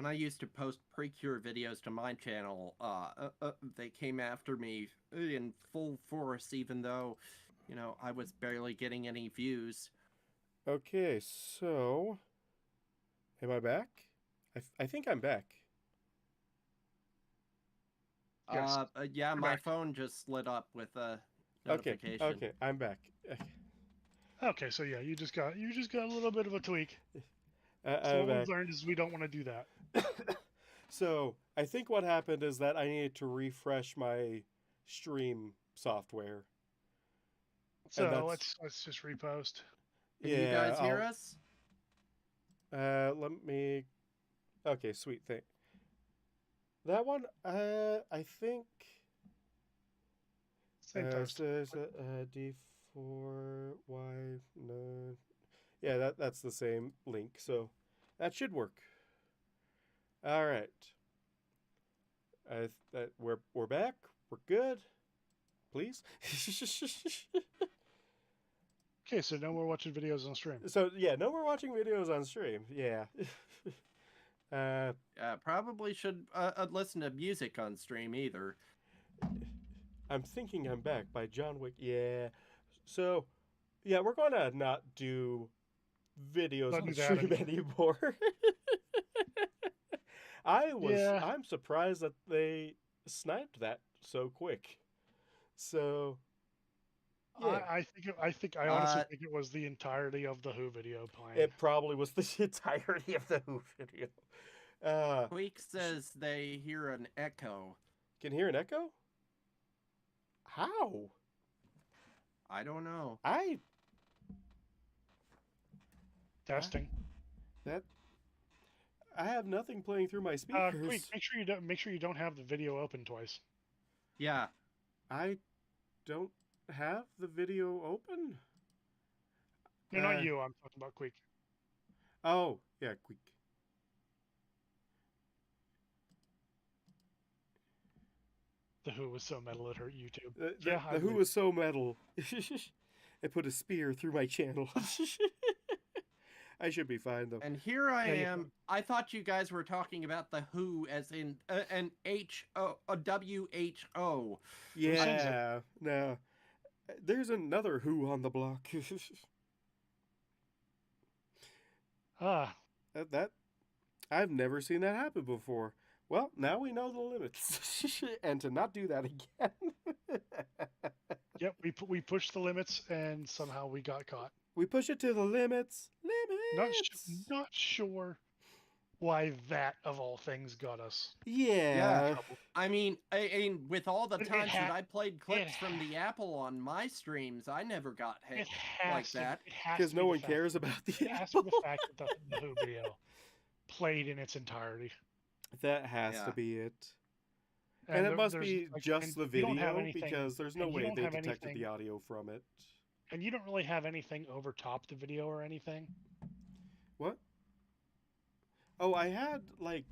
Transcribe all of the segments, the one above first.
when I used to post Precure videos to my channel, they came after me in full force, even though, I was barely getting any views. Okay, so am I back? I think I'm back. Yes, Yeah, you're my back. phone just lit up with a Okay, notification. okay, I'm back. Okay, so yeah, you just got a little bit of a tweak. So I'm what we've back. learned is we don't want to do that. So I think what happened is that I needed to refresh my stream software, and So that's let's just repost. Can you yeah. guys hear I'll us? let me. Okay, sweet thing. That one, I think. Same toast. Says D4Y no. Yeah, that's the same link, so that should work. All right. We're back. We're good. Please. Okay, so no more watching videos on stream. So yeah, no more watching videos on stream. Yeah. uh, Probably should listen to music on stream either. I'm thinking I'm back by John Wick. Yeah. So yeah, we're gonna not do videos Don't on do that stream anymore. anymore. Yeah, I'm surprised that they sniped that so quick. So yeah, I honestly Uh, think it was the entirety of the Who video playing. it probably was the entirety of the Who video. Uh, Queek says they hear an echo. can hear an echo? How? I don't know. I, I Testing. that I have nothing playing through my Quick, speakers. make sure you don't have the video open twice. Yeah, I don't have the video open. No, not Uh you. I'm talking about Quick. oh yeah, quick. The Who was so metal it hurt YouTube. The Yeah, I the Who believe. was so metal. It put a spear through my channel. I should be fine though. and here I Yeah, you am. I thought you guys were talking about the Who as in an WHO. which is it. Yeah, no. There's another Who on the block. Ah, that I've never seen that happen before. Well, now we know the limits, and to not do that again. yep. We pushed the limits and somehow we got caught. We push it to the limits. Not Limits. not sure why that of all things got us in Yeah, Yeah, trouble. I mean, with all the It, it times that had I played it clips from the Apple on my streams, I never got hit like that. it has because to be no the one fact cares about the it has to apple. be the fact that the Who video played in its entirety. That has to Yeah. be it. And it must There's be like, just and the you don't have video anything, because there's no and you way don't they have detected the anything, audio from it. and you don't really have anything over top the video or anything. What? Oh, I had like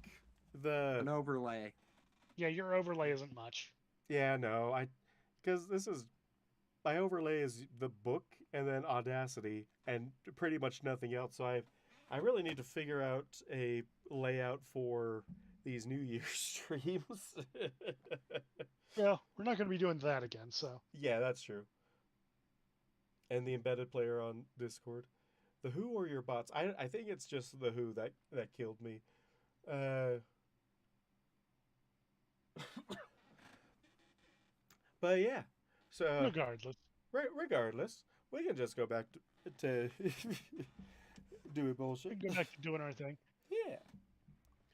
An the overlay. Yeah, your overlay isn't much. yeah, no, I because this is my overlay is the book and then Audacity and pretty much nothing else. So I really need to figure out a layout for these New Year's streams. Well, we're not going to be doing that again, so. Yeah, that's true. And the embedded player on Discord. The Who or your bots? I think it's just the Who that killed me. Uh, but yeah, so Regardless. regardless, we can just go back to doing We bullshit. can go back to doing our thing. Yeah.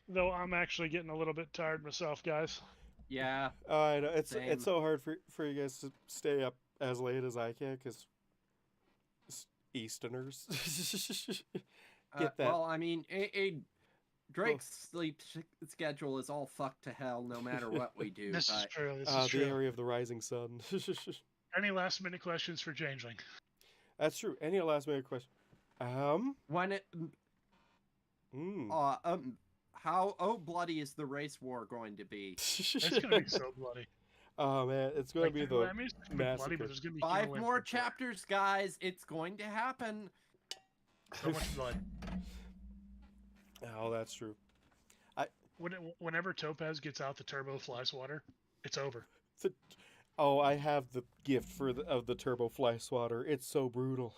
Though I'm actually getting a little bit tired myself, guys. Yeah, I know it's same. so hard for you guys to stay up as late as I can because Easterners get that. Well, I mean, Drake's sleep schedule is all fucked to hell no matter what we do. This is But true. This is The true. area of the rising sun. Any last minute questions for Changeling? That's true. Any last minute question? when it, Mm. how bloody is the race war going to be? It's going to be so bloody. Oh man, it's going to be the I mean, it's going to be bloody, massacre. but there's going to be 5 human more limbs everywhere. chapters, guys. It's going to happen. So much blood. Oh, that's true. I Whenever Topaz gets out the turbo fly swatter, it's over. Oh, I have the gift of the turbo fly swatter. It's so brutal.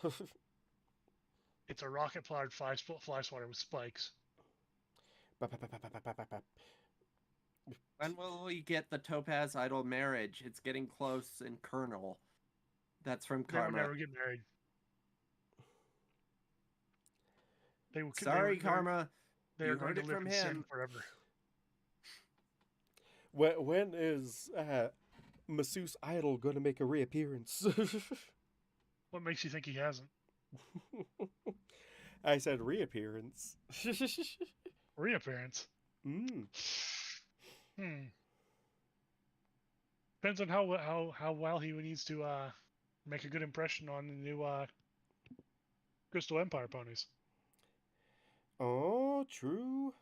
It's a rocket-powered fly swatter with spikes. When will we get the Topaz Idol marriage? It's getting close in Colonel. That's from They would Karma. never get married. Sorry, Karma. They are You going heard to it live from in sin him. forever. When is Masseuse Idol going to make a reappearance? What makes you think he hasn't? I said reappearance. Reappearance? Mm. Depends on how well he needs to make a good impression on the new Crystal Empire ponies. Oh, true.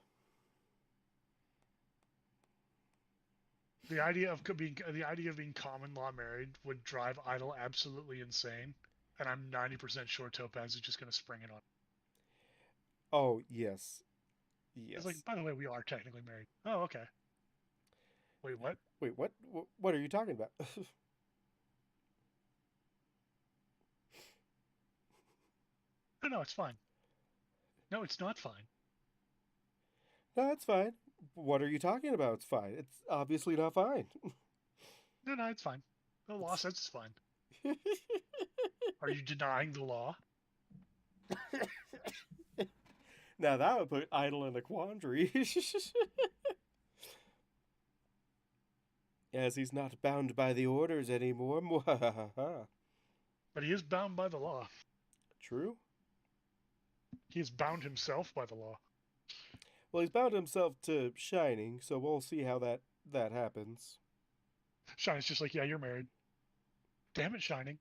The idea of being common law married would drive Idol absolutely insane, and I'm 90% sure Topaz is just going to spring it on. Oh, yes. Yes. It's like, by the way, we are technically married. Oh, okay. Wait, what? Wait, what? What are you talking about? No, it's fine. No, it's not fine. No, it's fine. What are you talking about? It's fine. It's obviously not fine. No, it's fine. The law says it's fine. Are you denying the law? Now that would put Idol in a quandary. As he's not bound by the orders anymore. But he is bound by the law. True. He has bound himself by the law. Well, he's bound himself to Shining, so we'll see how that happens. Shining's just like, yeah, you're married. Damn it, Shining.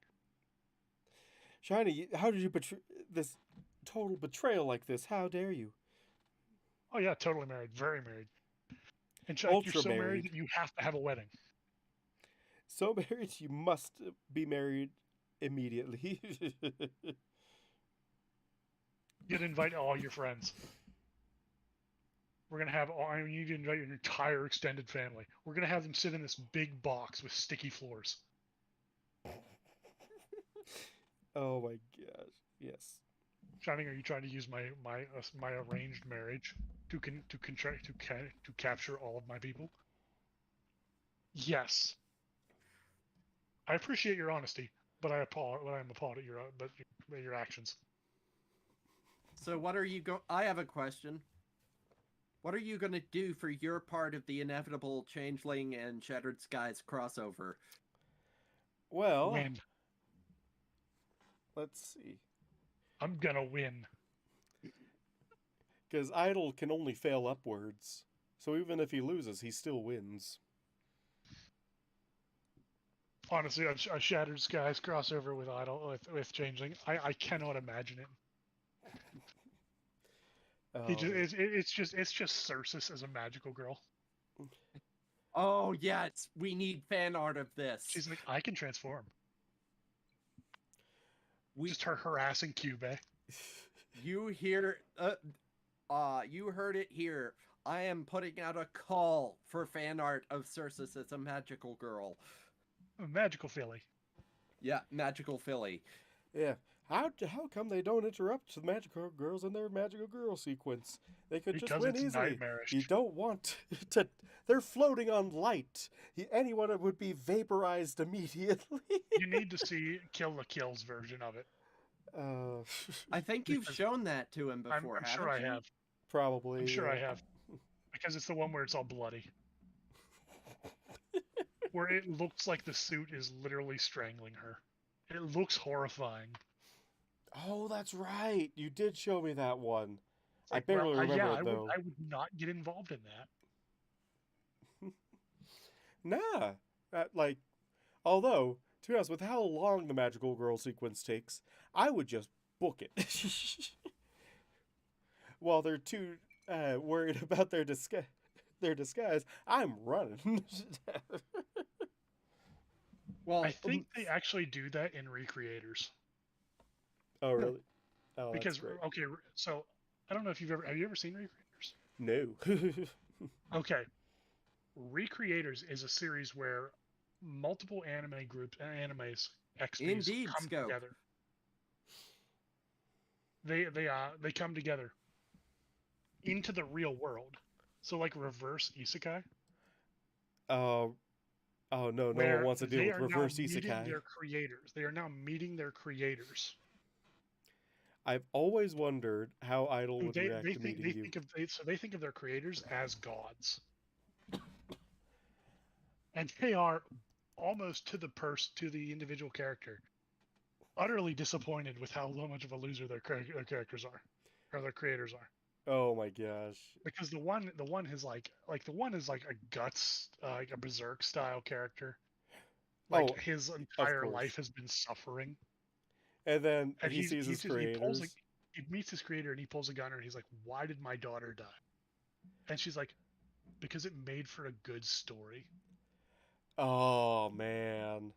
Shining, how did you betray this total betrayal like this? How dare you? Oh yeah, totally married. Very married. And Shining, you're so married that you have to have a wedding. So married, you must be married immediately. You'd invite all your friends. We're going to have you need to invite your entire extended family. We're going to have them sit in this big box with sticky floors. Oh my gosh. Yes. Shining, are you trying to use my arranged marriage to capture all of my people? Yes. I appreciate your honesty, but I'm appalled at your actions. So what are you I have a question. What are you going to do for your part of the inevitable Changeling and Shattered Skies crossover? Well, win. Let's see. I'm gonna win. Because Idol can only fail upwards. So even if he loses, he still wins. Honestly, a Shattered Skies crossover with Idol with Changeling, I cannot imagine it. It's just Cersus as a magical girl. Oh yes, we need fan art of this. She's like, I can transform. Just her harassing Cube. You heard it here. I am putting out a call for fan art of Cersus as a magical girl. A magical filly. Yeah, magical filly. Yeah. How come they don't interrupt the magical girls in their magical girl sequence? They could just win easily. Nightmarish. You don't want to. They're floating on light. Anyone would be vaporized immediately. You need to see Kill the Kills version of it. I think you've shown that to him before. I'm sure I have. Probably. I'm sure I have. Because it's the one where it's all bloody. Where it looks like the suit is literally strangling her. It looks horrifying. Oh, that's right. You did show me that one. I barely remember it, though. I would not get involved in that. Nah. Although, to be honest, with how long the magical girl sequence takes, I would just book it. While they're too worried about their disguise, I'm running. Well, I think they actually do that in Recreators. Oh, really? Oh, because great. Okay, so I don't know if have you ever seen Recreators? No. Okay. Recreators is a series where multiple anime groups and animes XPs Indeed, come Scope. together. They come together into the real world. So like reverse isekai, Oh, oh no, no one where wants to deal they with are now reverse meeting isekai. their creators. They are now meeting their creators. I've always wondered how Idol Who would react to meeting you. they think of their creators as gods, and they are almost to the individual character utterly disappointed with how much of a loser their characters are, or their creators are. Oh my gosh. Because the one is the one is like a guts like a berserk style character. Like Oh, his of entire course. life has been suffering, And then and he sees his creators. he meets his creator and he pulls a gunner and he's like, "Why did my daughter die?" And she's like, "Because it made for a good story." Oh man.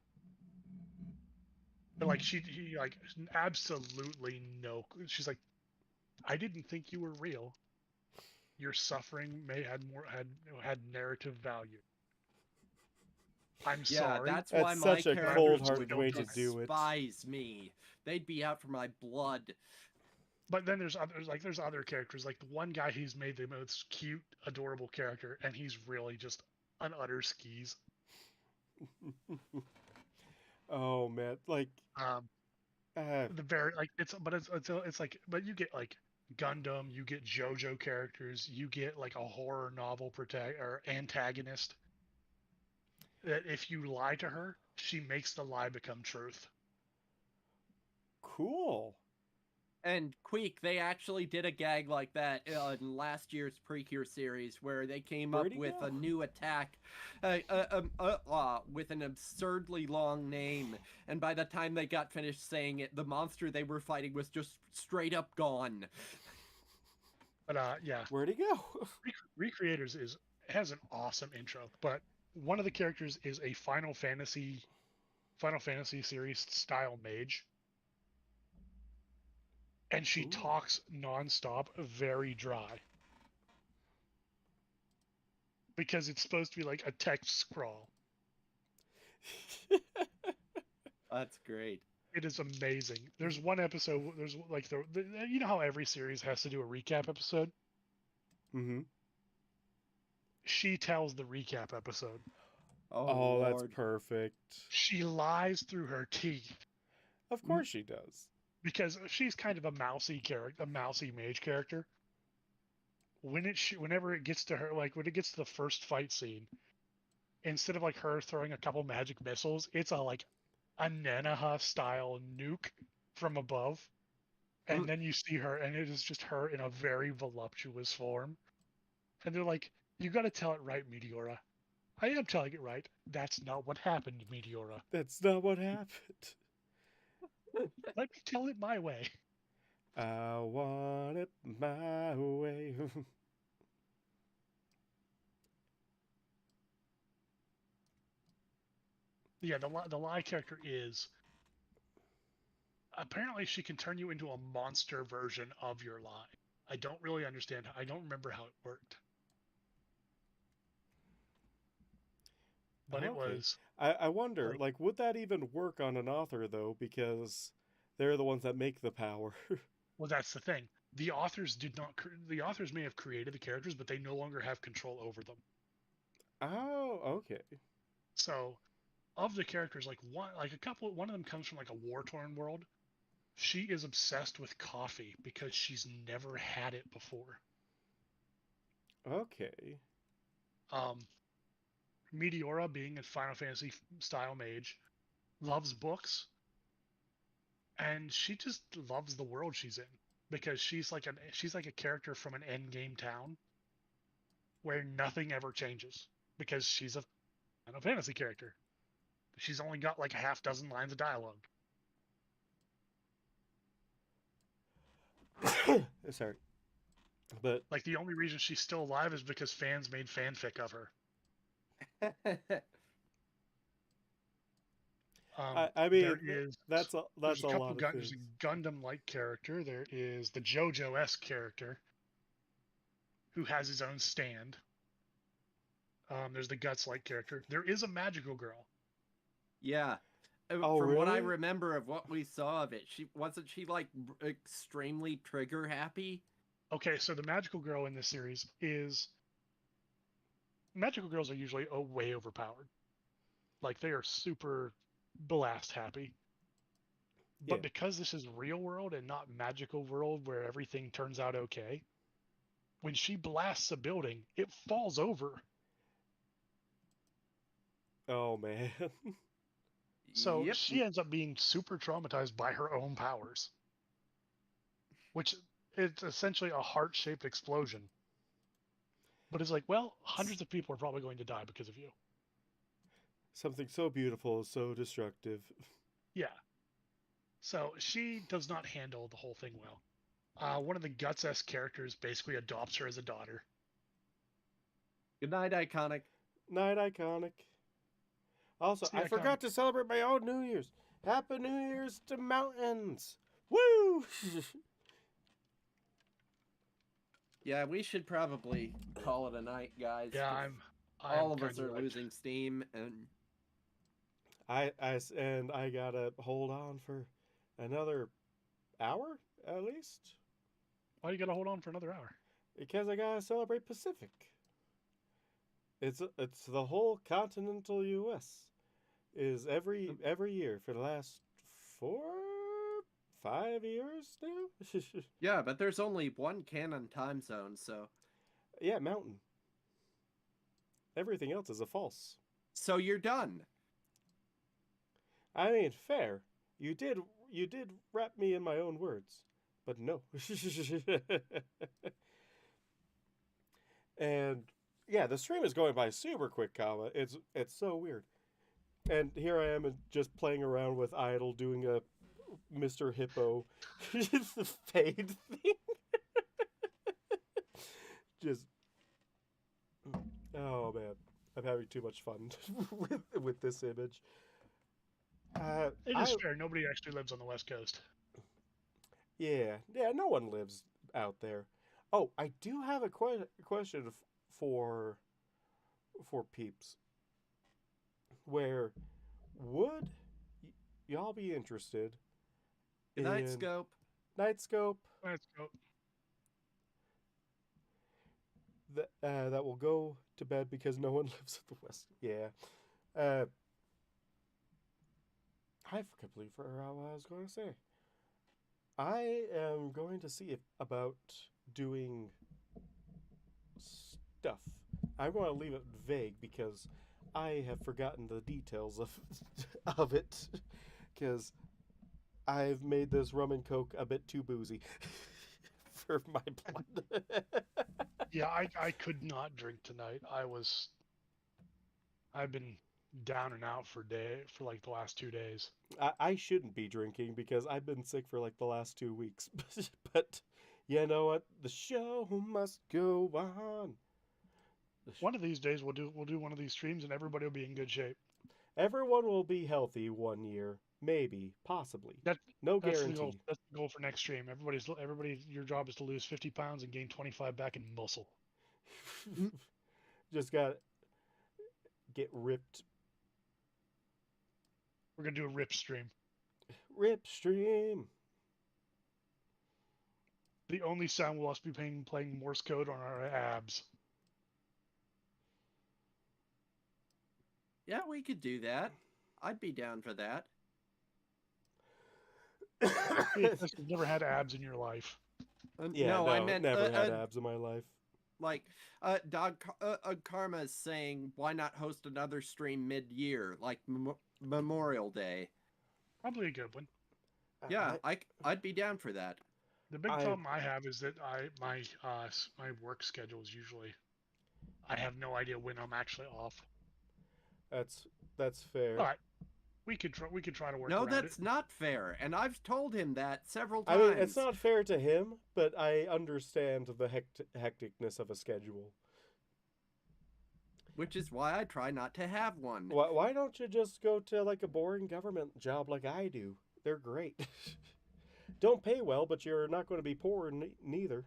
But like he like absolutely no. She's like, "I didn't think you were real. Your suffering may had narrative value. I'm Yeah, sorry, that's why That's my such a but I'm gonna characters just would cold-hearted don't way die." to do it. despise me. They'd be out for my blood. But then there's other characters. Like the one guy who's made the most cute, adorable character, and he's really just an utter skis. Oh man, like Um, uh, the very like it's like but you get like Gundam, you get JoJo characters, you get like a horror novel or antagonist that if you lie to her, she makes the lie become truth. cool. And Queek, they actually did a gag like that in last year's Precure series, where they came Where'd up he with go? a new attack with an absurdly long name. And by the time they got finished saying it, the monster they were fighting was just straight up gone. But yeah, Where'd he go? Recreators has an awesome intro. But one of the characters is a Final Fantasy series style mage, and she Ooh. talks nonstop, very dry, because it's supposed to be like a text scrawl. That's great. It is amazing. There's one episode. There's like the you know how every series has to do a recap episode. Mm-hmm. She tells the recap episode. Oh, Oh, that's Lord. perfect. She lies through her teeth Of course she does. because she's kind of a mousy character, a mousy mage character. Whenever it gets to her, like when it gets to the first fight scene, instead of like her throwing a couple magic missiles, it's a Nanaha style nuke from above. And then you see her, and it is just her in a very voluptuous form. And they're like, "You got to tell it right, Meteora." I am telling it right. That's not what happened, Meteora. That's not what happened. Let me tell it my way. I want it my way. Yeah, the lie character is apparently she can turn you into a monster version of your lie. I don't really understand. I don't remember how it worked, but it Okay. was I wonder, like, like, would that even work on an author though? Because they're the ones that make the power. well, that's the thing. The authors did not. The authors may have created the characters, but they no longer have control over them. Oh, okay. So, of the characters, one of them comes from like a war-torn world. She is obsessed with coffee because she's never had it before. Okay. Um, Meteora, being a Final Fantasy style mage, loves books, and she just loves the world she's in because she's like a character from an endgame town where nothing ever changes because she's a Final Fantasy character. She's only got like a half dozen lines of dialogue. Sorry. But Like the only reason she's still alive is because fans made fanfic of her. I There mean, is that's a there's a couple lot of there's things. a Gundam-like character. There is the JoJo-esque character who has his own stand. There's the Guts-like character. There is a magical girl. Yeah. Oh, From what I really? remember of what we saw of it, she like extremely trigger happy? Okay, so the magical girl in this series is magical girls are usually way overpowered. Like they are super blast happy. Yeah. But because this is real world and not magical world where everything turns out okay, when she blasts a building, it falls over. Oh man. So Yep. she ends up being super traumatized by her own powers, which it's essentially a heart-shaped explosion. But it's like, well, hundreds of people are probably going to die because of you. Something so beautiful is so destructive. Yeah. So she does not handle the whole thing well. One of the Guts-esque characters basically adopts her as a daughter. Good night, Iconic. Night Iconic. Also, It's the I iconic. forgot to celebrate my own New Year's. Happy New Year's to mountains. Woo! Yeah, we should probably call it a night, guys. Yeah, 'cause I'm all of us kinda are like- losing steam, and I gotta hold on for another hour at least Why you gotta hold on for another hour? because I gotta celebrate Pacific. It's the whole continental U.S. is every year for the last 5 years now. yeah, but there's only one canon time zone, so Yeah, mountain. Everything else is a false. you're done. I mean, fair. You did wrap me in my own words, but no. And yeah, the stream is going by super quick, comma. It's so weird. And here I am just playing around with Idle doing a Mr. Hippo fade thing. Just oh man, I'm having too much fun with this image. It is fair. Nobody actually lives on the West Coast. Yeah, no one lives out there. Oh, I do have a question for peeps. Where would y'all be interested Good night, Scope. Nightscope Let's go. that will go to bed because no one lives at the West? Yeah. I completely forgot what I was going to say. I am going to see about doing stuff. I'm going to leave it vague because I have forgotten the details of it because I've made this rum and coke a bit too boozy for my blood. Yeah, I could not drink tonight. I've been down and out for like the last 2 days. I shouldn't be drinking because I've been sick for like the last 2 weeks. But you know what? The show must go on. One of these days we'll do one of these streams and everybody will be in good shape. Everyone will be healthy 1 year, maybe, possibly. No That's guarantee. the goal. That's the goal for next stream. Everybody, your job is to lose 50 pounds and gain 25 back in muscle. Just got get ripped. We're gonna do a rip stream. Rip stream. The only sound we'll also be playing Morse code on our abs. Yeah, we could do that. I'd be down for that. You've never had abs in your life. Yeah, no, I meant never had abs in my life. Like, Karma is saying, why not host another stream mid-year, like Memorial Day? Probably a good one. Yeah, I'd be down for that. The big problem I have is that my work schedule is usually I have no idea when I'm actually off. That's fair. But we could try to work. No, around that's it. not fair, and I've told him that several times. I mean, it's not fair to him, but I understand the hecticness of a schedule. Which is why I try not to have one. Why don't you just go to like a boring government job like I do? They're great. Don't pay well, but you're not going to be poor neither.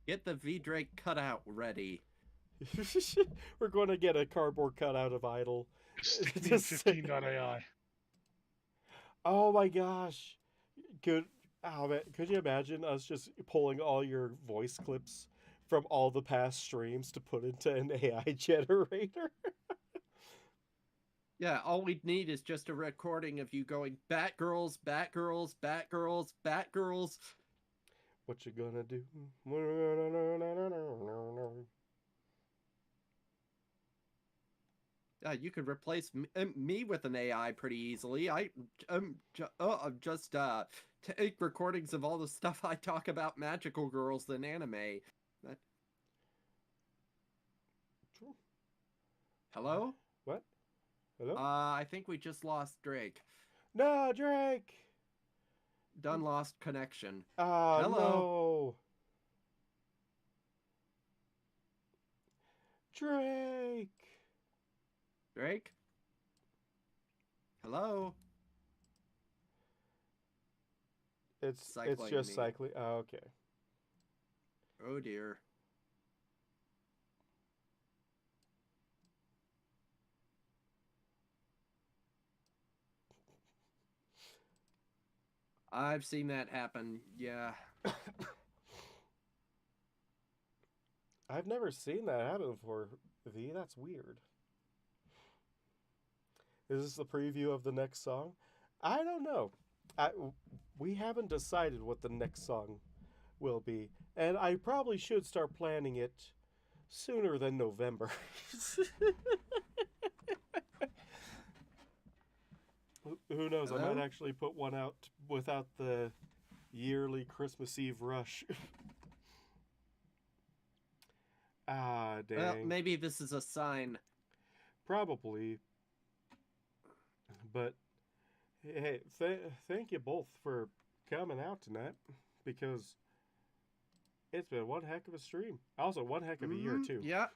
Get the V-Drake cutout ready. We're going to get a cardboard cutout of Idol. Stick me in Just say- 15.ai. Oh my gosh. Could oh man, could you imagine us just pulling all your voice clips from all the past streams to put into an AI generator? Yeah, all we'd need is just a recording of you going, Batgirls, Batgirls, Batgirls, Batgirls. What you gonna do? Yeah, you could replace me with an AI pretty easily. I just take recordings of all the stuff I talk about magical girls in anime. That... Hello? What? Hello? I think we just lost Drake. No, Drake! Done lost connection. Oh, Hello? no. Drake! Drake? Hello? It's Cycling just me. cycling. Oh, okay. Oh dear. I've seen that happen, yeah. I've never seen that happen before, V. That's weird. Is this the preview of the next song? I don't know. We haven't decided what the next song will be, and I probably should start planning it sooner than November. Who knows? I Hello? might actually put one out without the yearly Christmas Eve rush. Ah, dang. Well, maybe this is a sign. Probably. But hey, thank you both for coming out tonight, because it's been one heck of a stream. Also, one heck of a year too. Yeah.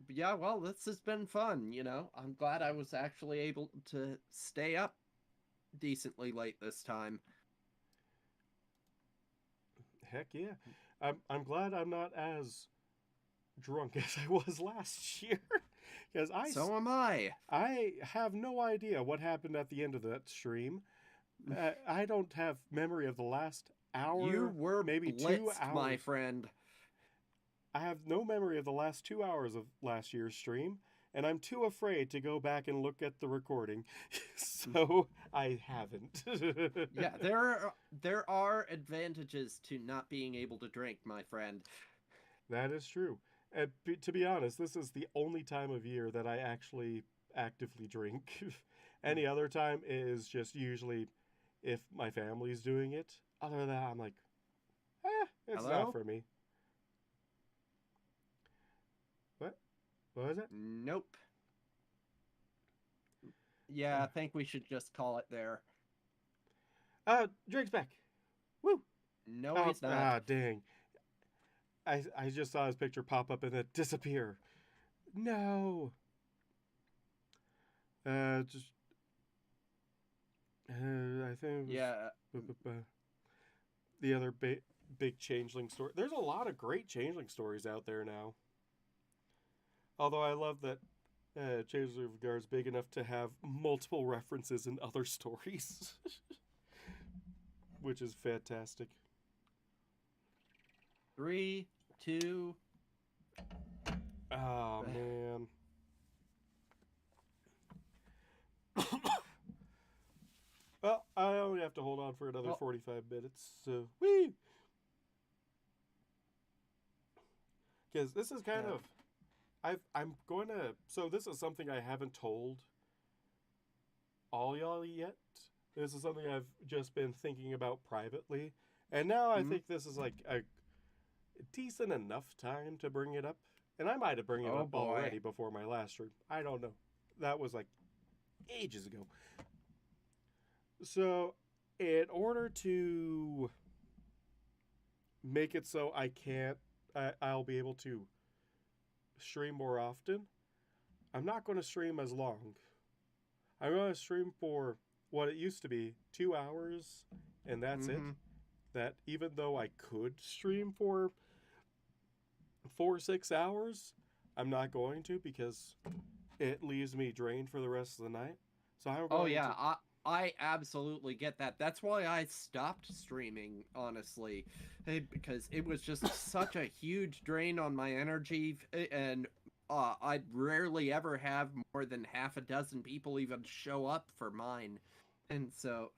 Yeah, well, this has been fun, you know. I'm glad I was actually able to stay up decently late this time. Heck yeah. I'm glad I'm not as drunk as I was last year. Because So am I. I have no idea what happened at the end of that stream. I don't have memory of the last hour. You were maybe blitzed, 2 hours. my friend. I have no memory of the last 2 hours of last year's stream, and I'm too afraid to go back and look at the recording, so I haven't. Yeah, there are advantages to not being able to drink, my friend. That is true. And to be honest, this is the only time of year that I actually actively drink. Any other time is just usually if my family's doing it. Other than that, I'm like, it's Hello? not for me. What? What was it? Nope. Yeah, I think we should just call it there. Drake's back. Woo! No, Oh, he's not. Ah, dang. I just saw his picture pop up and then disappear. No. I think it was Yeah. the other big changeling story. There's a lot of great changeling stories out there now. Although I love that Changeling of Gar is big enough to have multiple references in other stories, which is fantastic. 3, 2. Oh man. Well, I only have to hold on for another 45 minutes, so whee! Because this is kind of, I'm going to, so this is something I haven't told all y'all yet. This is something I've just been thinking about privately, and now I think this is like a decent enough time to bring it up. And I might have bring it up already before my last stream. I don't know. That was like ages ago. So, in order to make it so I'll be able to stream more often, I'm not going to stream as long. I'm going to stream for what it used to be, 2 hours, and that's it. that even though I could stream for 4-6 hours, I'm not going to because it leaves me drained for the rest of the night. So I'm Oh going yeah, to. I absolutely get that. That's why I stopped streaming, honestly, because it was just such a huge drain on my energy, and I'd rarely ever have more than half a dozen people even show up for mine, and so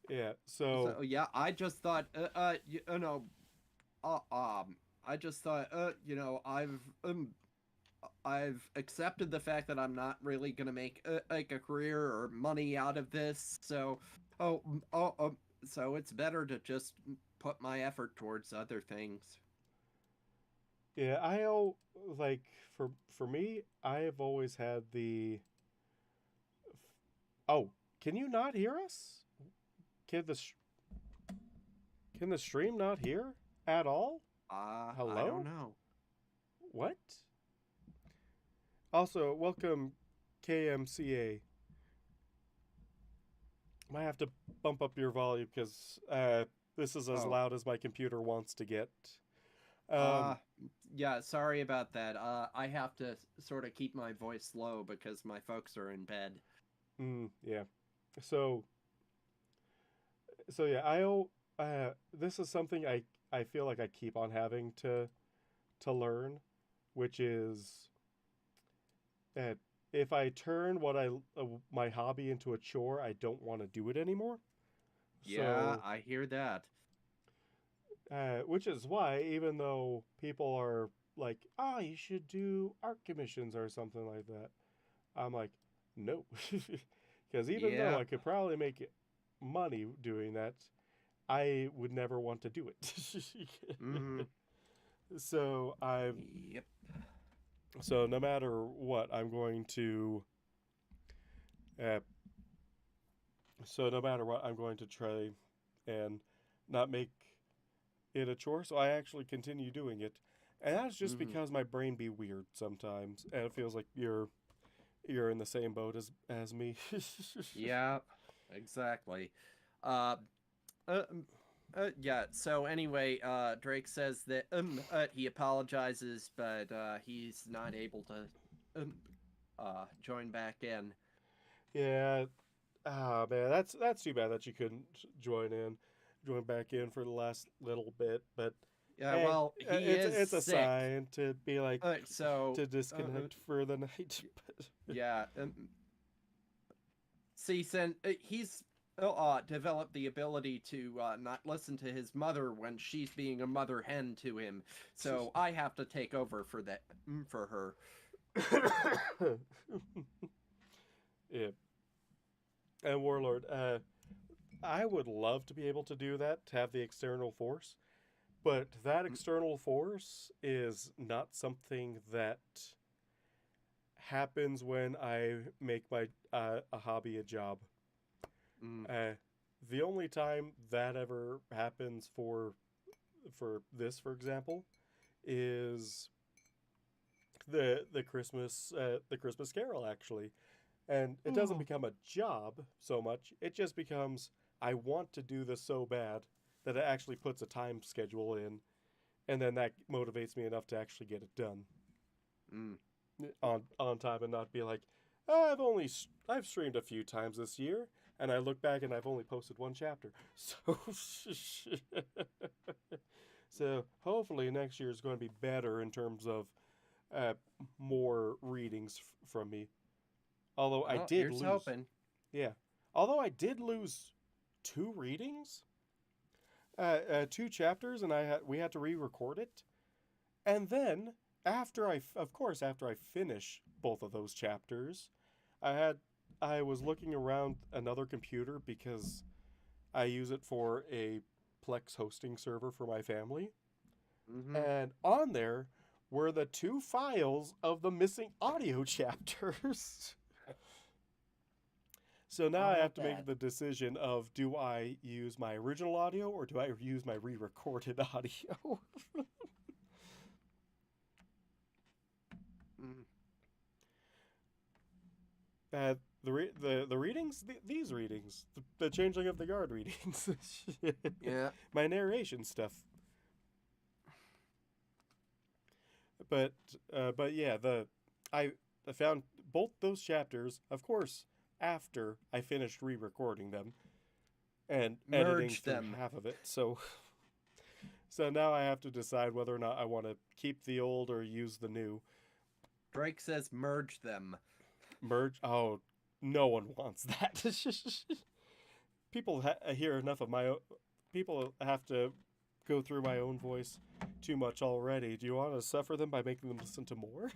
Yeah. So yeah, I just thought, you know, uh, um, I just thought, I've accepted the fact that I'm not really gonna make like a career or money out of this. So, oh, so it's better to just put my effort towards other things. yeah, like for me, I have always had the. Oh, can you not hear us? Can the can the stream not hear at all? I don't Hello? know. What? Also, welcome KMCA. Might have to bump up your volume because this is as Oh, loud as my computer wants to get. uh, Um, yeah. Sorry about that. I have to sort of keep my voice low because my folks are in bed. yeah. So yeah, this is something I feel like I keep on having to learn, which is that if I turn my hobby into a chore, I don't want to do it anymore. Yeah, So, I hear that. which is why even though people are like, "Ah, you should do art commissions or something like that," I'm like, no, because even though Yeah. I could probably make money doing that, I would never want to do Mm-hmm. it. so I Yep. so no matter what, I'm going to. Uh, so no matter what, I'm going to try and not make it a chore. So I actually continue doing it, and that's just Mm-hmm. because my brain be weird sometimes, and it feels like you're in the same boat as me. Yeah. Exactly. Uh, yeah. So anyway, Drake says that he apologizes, but he's not able to join back in. Yeah. Ah, man, that's too bad that you couldn't join back in for the last little bit. But Yeah. hey, Well, he is it's a sick. sign to be like So to disconnect for the night. yeah. See, since he's developed the ability to not listen to his mother when she's being a mother hen to him, so I have to take over for that for her. Yeah, and Warlord, I would love to be able to do that, to have the external force, but that external force is not something that happens when I make my a hobby a job. Mm, Uh, the only time that ever happens for this, for example, is the Christmas Carol actually, and it doesn't Oh, become a job so much. It just becomes I want to do this so bad that it actually puts a time schedule in, and then that motivates me enough to actually get it done mm. on time and not be like, "Oh, I've streamed a few times this year, and I look back and I've only posted one chapter." So so hopefully next year is going to be better in terms of uh, more readings from me. Although I Well, did here's lose, hoping. yeah. Although I did lose two readings, two chapters, and we had to re-record it. And then after I finish both of those chapters, I was looking around another computer because I use it for a Plex hosting server for my family, Mm-hmm. and on there were the two files of the missing audio chapters. So now I Oh, have to make bad. the decision of do I use my original audio or do I use my re-recorded audio? Mm. the readings, these readings, the Changeling of the Guard readings, Yeah. my narration stuff. But yeah, I found both those chapters, of course, after I finished re-recording them and editing Merge through them. half of it. So now I have to decide whether or not I want to keep the old or use the new. Drake says merge them. Merge? Oh, no one wants that. People hear enough of my own. People have to go through my own voice too much already. Do you want to suffer them by making them listen to more?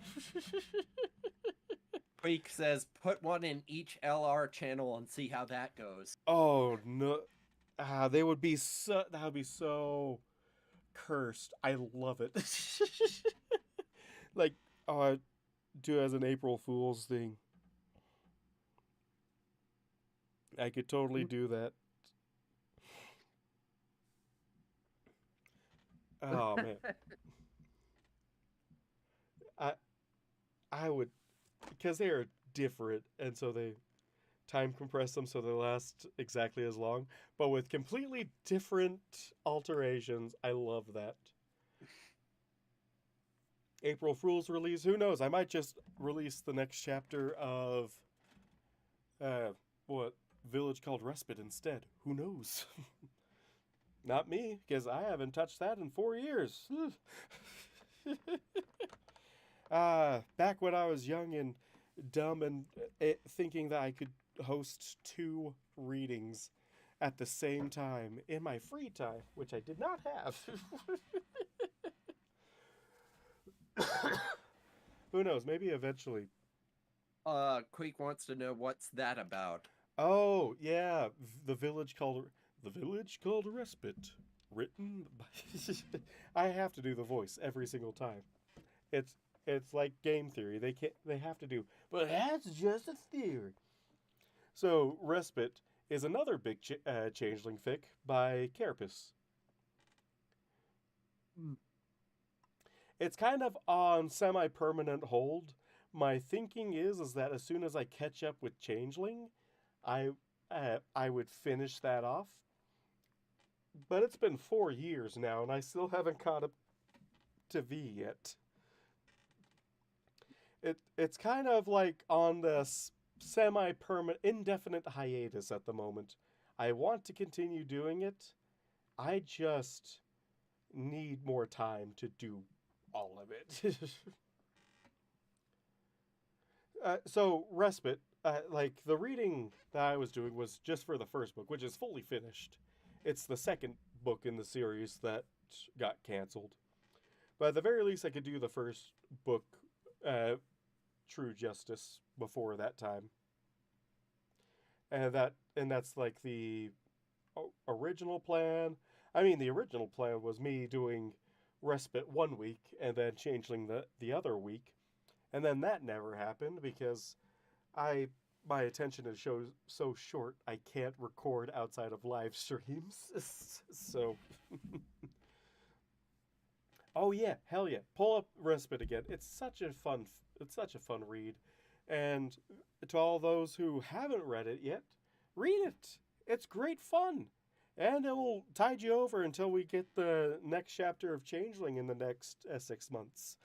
Tweak says put one in each LR channel and see how that goes. Oh no. They would be so. That would be so cursed. I love it. Like, oh, do as an April Fool's thing. I could totally do that. Oh man. I would, because they are different, and so they time compress them so they last exactly as long, but with completely different alterations. I love that. April Fool's release, who knows? I might just release the next chapter of what Village Called Respite instead. Who knows? Not me, because I haven't touched that in 4 years. Back when I was young and dumb and thinking that I could host 2 readings at the same time in my free time, which I did not have. Who knows? Maybe eventually. Quake wants to know what's that about. Oh yeah, the village called Respite, written by. I have to do the voice every single time. It's like game theory. They have to do, but that's just a theory. So Respite is another big changeling fic by Carapace. It's kind of on semi-permanent hold. My thinking is that as soon as I catch up with Changeling, I would finish that off. But it's been 4 years now, and I still haven't caught up to V yet. It's kind of like on this semi-permanent, indefinite hiatus at the moment. I want to continue doing it. I just need more time to do all of it. So Respite, like the reading that I was doing was just for the first book, which is fully finished. It's the second book in the series that got canceled. But at the very least, I could do the first book, True Justice, before that time. And that's like the original plan. I mean, the original plan was me doing Respite 1 week and then Changeling the other week. And then that never happened because my attention is so short, I can't record outside of live streams. So, oh yeah, hell yeah, pull up Respite again. It's such a fun read, and to all those who haven't read it yet, read it. It's great fun, and it will tide you over until we get the next chapter of Changeling in the next 6 months.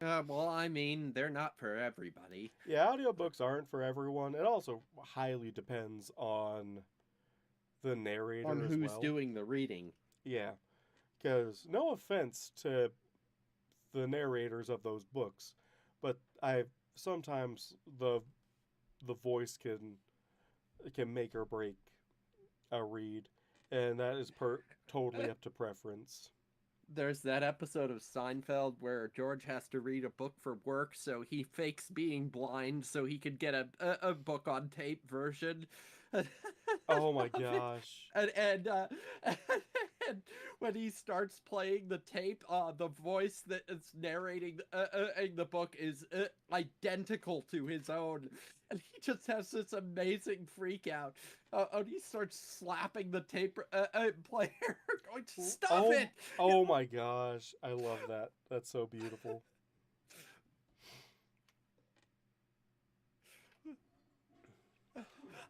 Yeah, well, I mean, they're not for everybody. Yeah, audiobooks aren't for everyone. It also highly depends on the narrator On as who's well. doing the reading. Yeah, because no offense to the narrators of those books, but sometimes the voice can make or break a read, and that is totally up to preference. There's that episode of Seinfeld where George has to read a book for work, so he fakes being blind so he could get a book on tape version. Oh my gosh! And and when he starts playing the tape, the voice that is narrating the book is identical to his own, and he just has this amazing freak out. And he starts slapping the tape player, going, "Stop it!" Oh my gosh, I love that. That's so beautiful.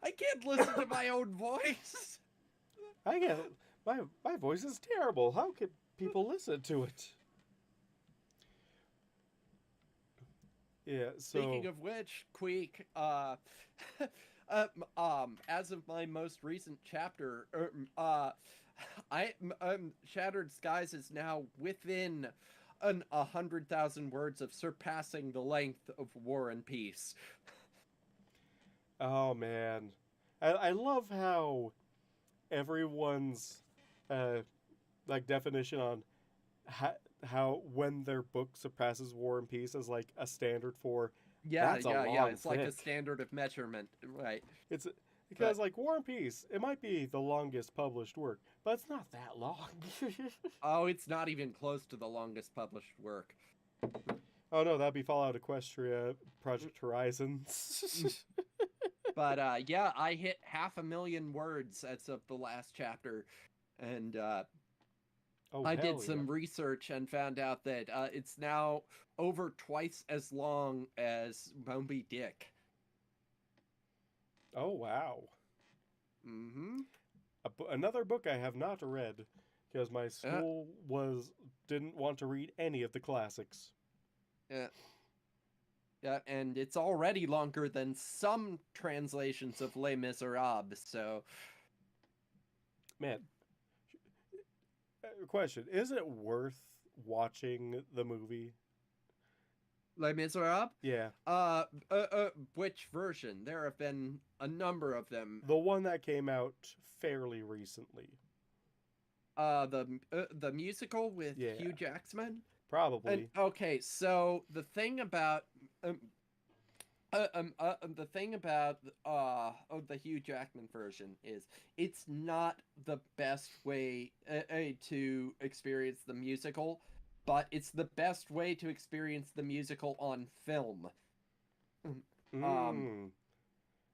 I can't listen to my own voice. I get my voice is terrible. How could people listen to it? Yeah. Speaking So. of which, Queek, as of my most recent chapter, Shattered Skies is now within 100,000 words of surpassing the length of War and Peace. Oh man, I love how everyone's like definition on how when their book surpasses War and Peace is like a standard for Yeah, that's a yeah, yeah. long It's like a thick. standard of measurement, right? It's because But like War and Peace, it might be the longest published work, but it's not that long. oh, it's not even close to the longest published work. Oh no, that'd be Fallout Equestria, Project Horizons. But yeah, I hit 500,000 words as of the last chapter, and Oh I did hell yeah! some research and found out that it's now over twice as long as Moby Dick. Oh wow! Mm-hmm. Another book I have not read because my Uh, school didn't want to read any of the classics. yeah. Yeah, and it's already longer than some translations of Les Miserables, so... Man, question: is it worth watching the movie? Les Miserables? Yeah, Which version? There have been a number of them. the one that came out fairly recently. The musical with Yeah, Hugh Jackman? probably. And okay, so the thing about the thing about the Hugh Jackman version is it's not the best way to experience the musical, but it's the best way to experience the musical on film. Um, Mm.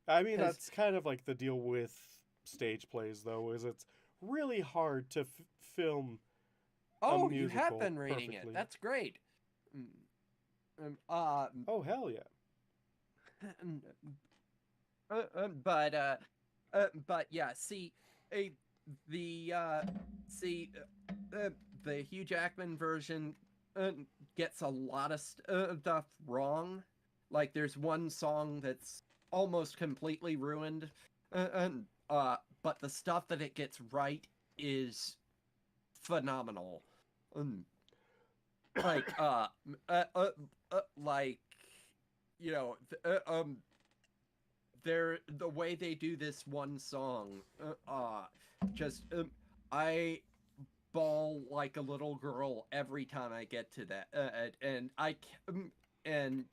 I mean, 'Cause that's kind of like the deal with stage plays, though, is it's really hard to film a oh, you have musical been reading it. perfectly. That's great. Mm, Oh hell yeah! uh, but but yeah, see, uh, the see the Hugh Jackman version uh, gets a lot of stuff wrong. Like there's one song that's almost completely ruined, but the stuff that it gets right is phenomenal. Um, like like you know they're the way they do this one song just I bawl like a little girl every time I get to that and and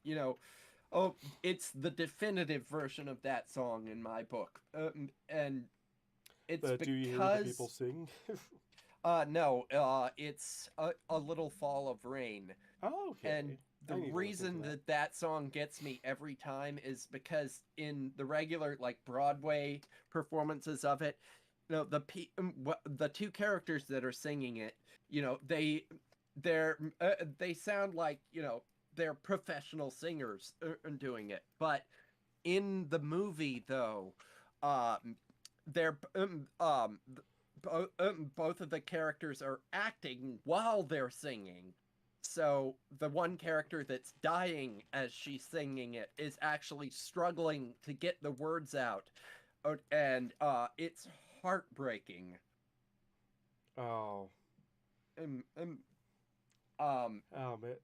oh, it's the definitive version of that song in my book, and it's But do you hear the people because sing? no, it's a little fall of rain. Oh, And okay. the I need to listen reason to that. that song gets me every time is because in the regular like Broadway performances of it, the two characters that are singing it, they sound like they're professional singers doing it. But in the movie though, they're both of the characters are acting while they're singing. So the one character that's dying as she's singing it is actually struggling to get the words out, and it's heartbreaking. Oh, Um, um, um oh man,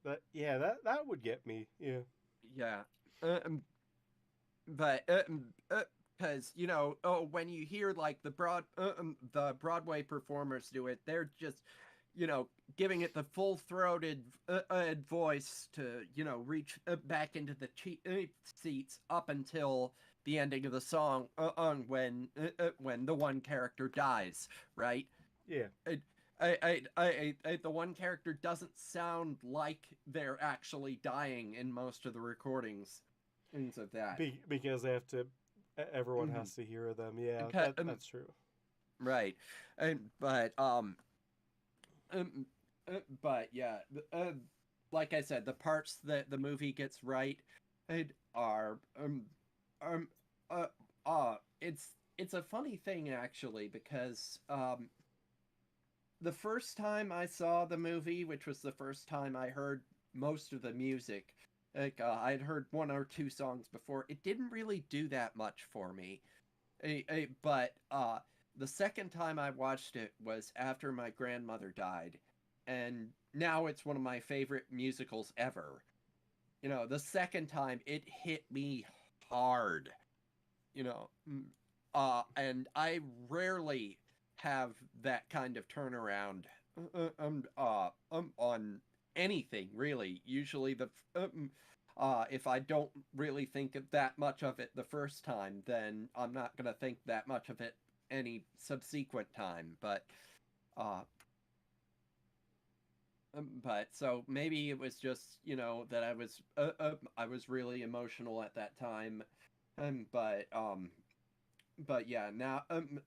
that would get me. Yeah. yeah. But because when you hear like the Broadway performers do it, they're just giving it the full throated voice to reach back into the seats up until the ending of the song on when the one character dies, right? Yeah. the one character doesn't sound like they're actually dying in most of the recordings, things of that. Because they have to. Everyone Mhm. has to hear them. Yeah, Okay, that's true. right, but um, but yeah, like I said, the parts that the movie gets right are um uh it's a funny thing actually because the first time I saw the movie, which was the first time I heard most of the music, like I'd heard one or two songs before, it didn't really do that much for me. But the second time I watched it was after my grandmother died, and now it's one of my favorite musicals ever. You know, the second time it hit me hard. You know, and I rarely have that kind of turnaround on anything really. Usually if I don't really think that much of it the first time, then I'm not gonna think that much of it any subsequent time. Uh, but so maybe it was just that I was really emotional at that time, um, but um, but yeah,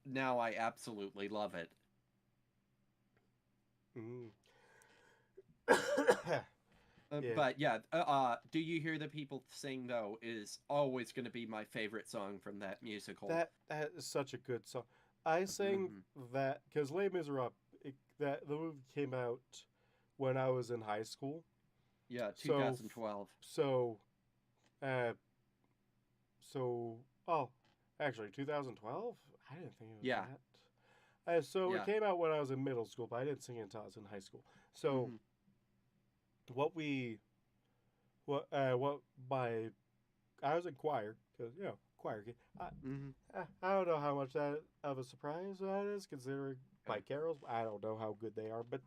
now I absolutely love it. Mm. Yeah, But yeah, do you hear the people sing though is always going to be my favorite song from that musical. that is such a good song. I sang Hmm. that because Les Miserables. That the movie came out when I was in high school. Yeah, So 2012. so uh so oh actually 2012. I didn't think it was Yeah, that. So it yeah. came out when I was in middle school, but I didn't sing it until I was in high school. So Hmm. what we what my I was in choir because choir kid. Hmm. I don't know how much that of a surprise that is considering Yeah. my carols. I don't know how good they are, but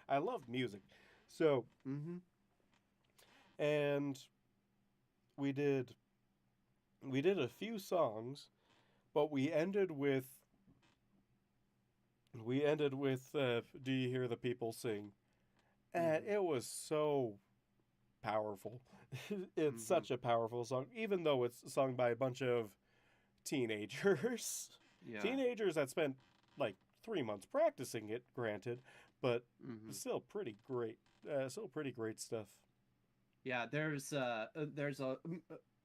I love music. So Hmm. and we did we did a few songs, but we ended with "Do You Hear the People Sing?" And Hmm. it was so powerful. It's Hmm. such a powerful song, even though it's sung by a bunch of teenagers. Yeah. Teenagers that spent like 3 months practicing it, granted, but Hmm. still pretty great. Still pretty great stuff. Yeah, there's a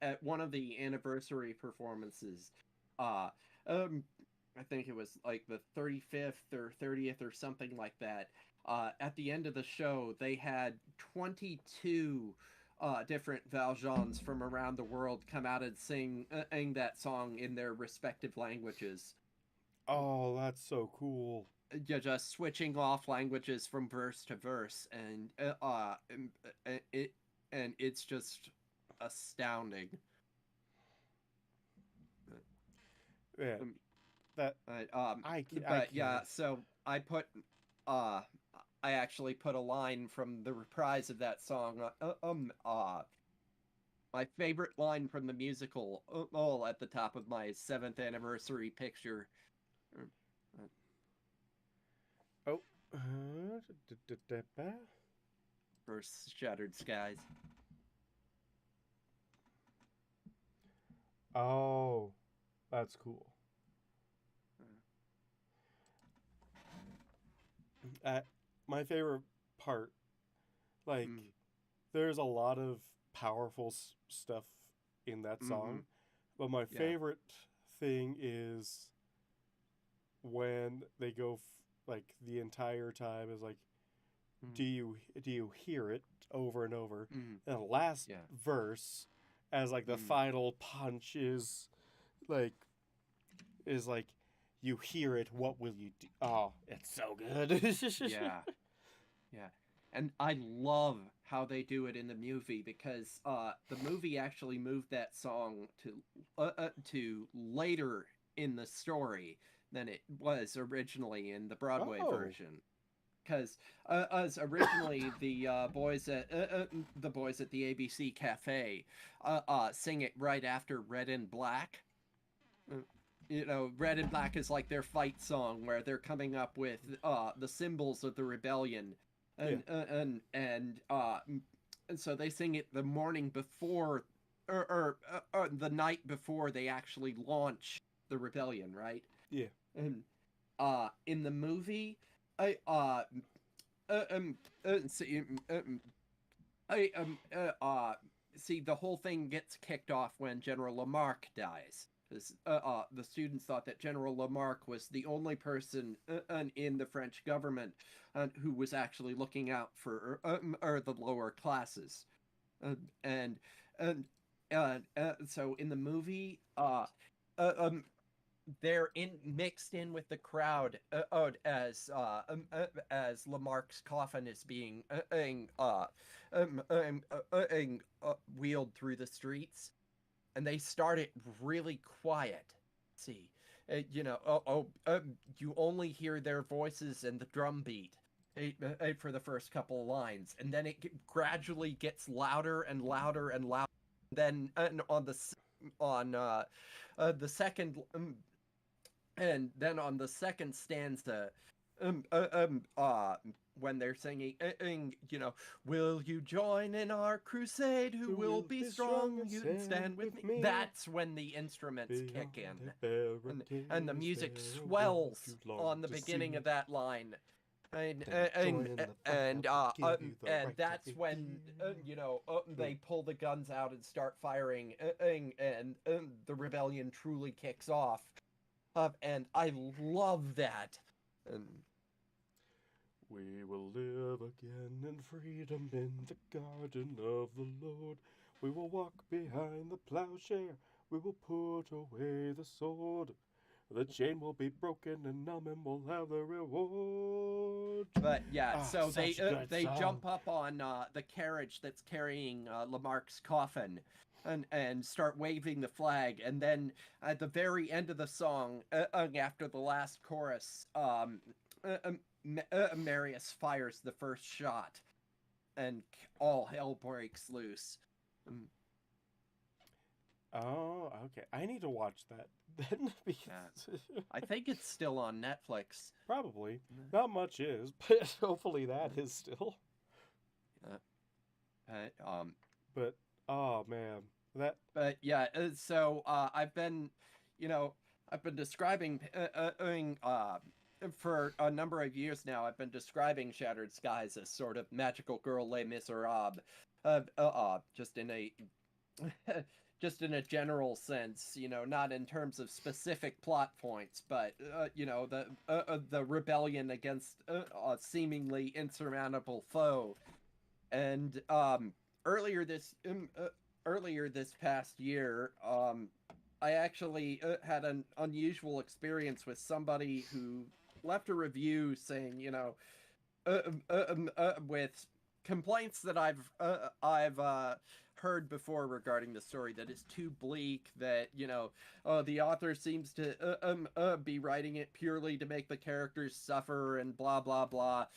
at one of the anniversary performances, uh, um, I think it was like the 35th or 30th or something like that. At the end of the show, they had 22 different Valjeans from around the world come out and sing that song in their respective languages. Oh, that's so cool. Yeah, just switching off languages from verse to verse, it and it's just astounding. Yeah, Um, that but, I but yeah, can't. so uh, I actually put a line from the reprise of that song. My favorite line from the musical, all at the top of my seventh anniversary picture. Uh, Oh, for Shattered Skies. oh, that's cool. Uh, my favorite part, like, Mm, there's a lot of powerful stuff in that mm-hmm. song, but my Yeah. favorite thing is when they go like the entire time is like, Mm, do you hear it over and over, mm, and the last yeah. verse as like the Mm, final punch like is like, you hear it, what will you do? Oh, it's so good. yeah. Yeah. And I love how they do it in the movie because the movie actually moved that song to later in the story than it was originally in the Broadway Oh, version. Because as originally the boys at the ABC Cafe sing it right after Red and Black. Uh, Red and Black is like their fight song where they're coming up with the symbols of the rebellion, Yeah. And so they sing it the morning before, or the night before they actually launch the rebellion, right? Yeah. And in the movie, I see, I see the whole thing gets kicked off when General Lamarck dies. The students thought that General Lamarck was the only person in the French government who was actually looking out for or the lower classes, and and so in the movie, they're mixed in with the crowd as Lamarck's coffin is being wheeled through the streets, and they start it really quiet. See, you only hear their voices and the drum beat for the first couple of lines, and then it gradually gets louder and louder and louder. Then on the second and then on the second stanza, um, uh, um, uh, when they're singing, will you join in our crusade? Who will be strong? You can stand with me. That's when the instruments kick in, and the music swells on the beginning of that line. And that's when they pull the guns out and start firing, and the rebellion truly kicks off. And I love that. We will live again in freedom in the garden of the Lord. We will walk behind the plowshare. We will put away the sword. The chain will be broken and Namen will have the reward. But yeah, so they song. jump up on the carriage that's carrying Lamarck's coffin, and start waving the flag, and then at the very end of the song, after the last chorus, Marius fires the first shot, and all hell breaks loose. Oh, okay. I need to watch that then. I think it's still on Netflix. Probably. Not much is, but hopefully that is still. But oh man, that. But yeah, so I've been describing for a number of years now. I've been describing Shattered Skies as sort of magical girl Les Miserables, just in a just in a general sense, not in terms of specific plot points, but the rebellion against a seemingly insurmountable foe. And earlier this past year, I actually had an unusual experience with somebody who left a review saying, with complaints that I've heard before regarding the story, that it's too bleak, that the author seems to be writing it purely to make the characters suffer and blah blah blah,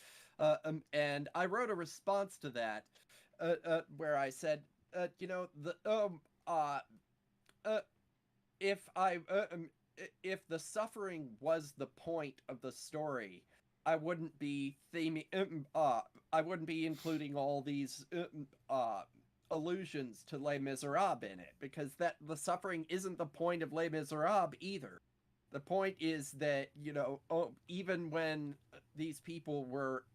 and I wrote a response to that, where I said, if the suffering was the point of the story, I wouldn't be including all these allusions to Les Miserables in it, because the suffering isn't the point of Les Miserables either. The point is that, even when these people were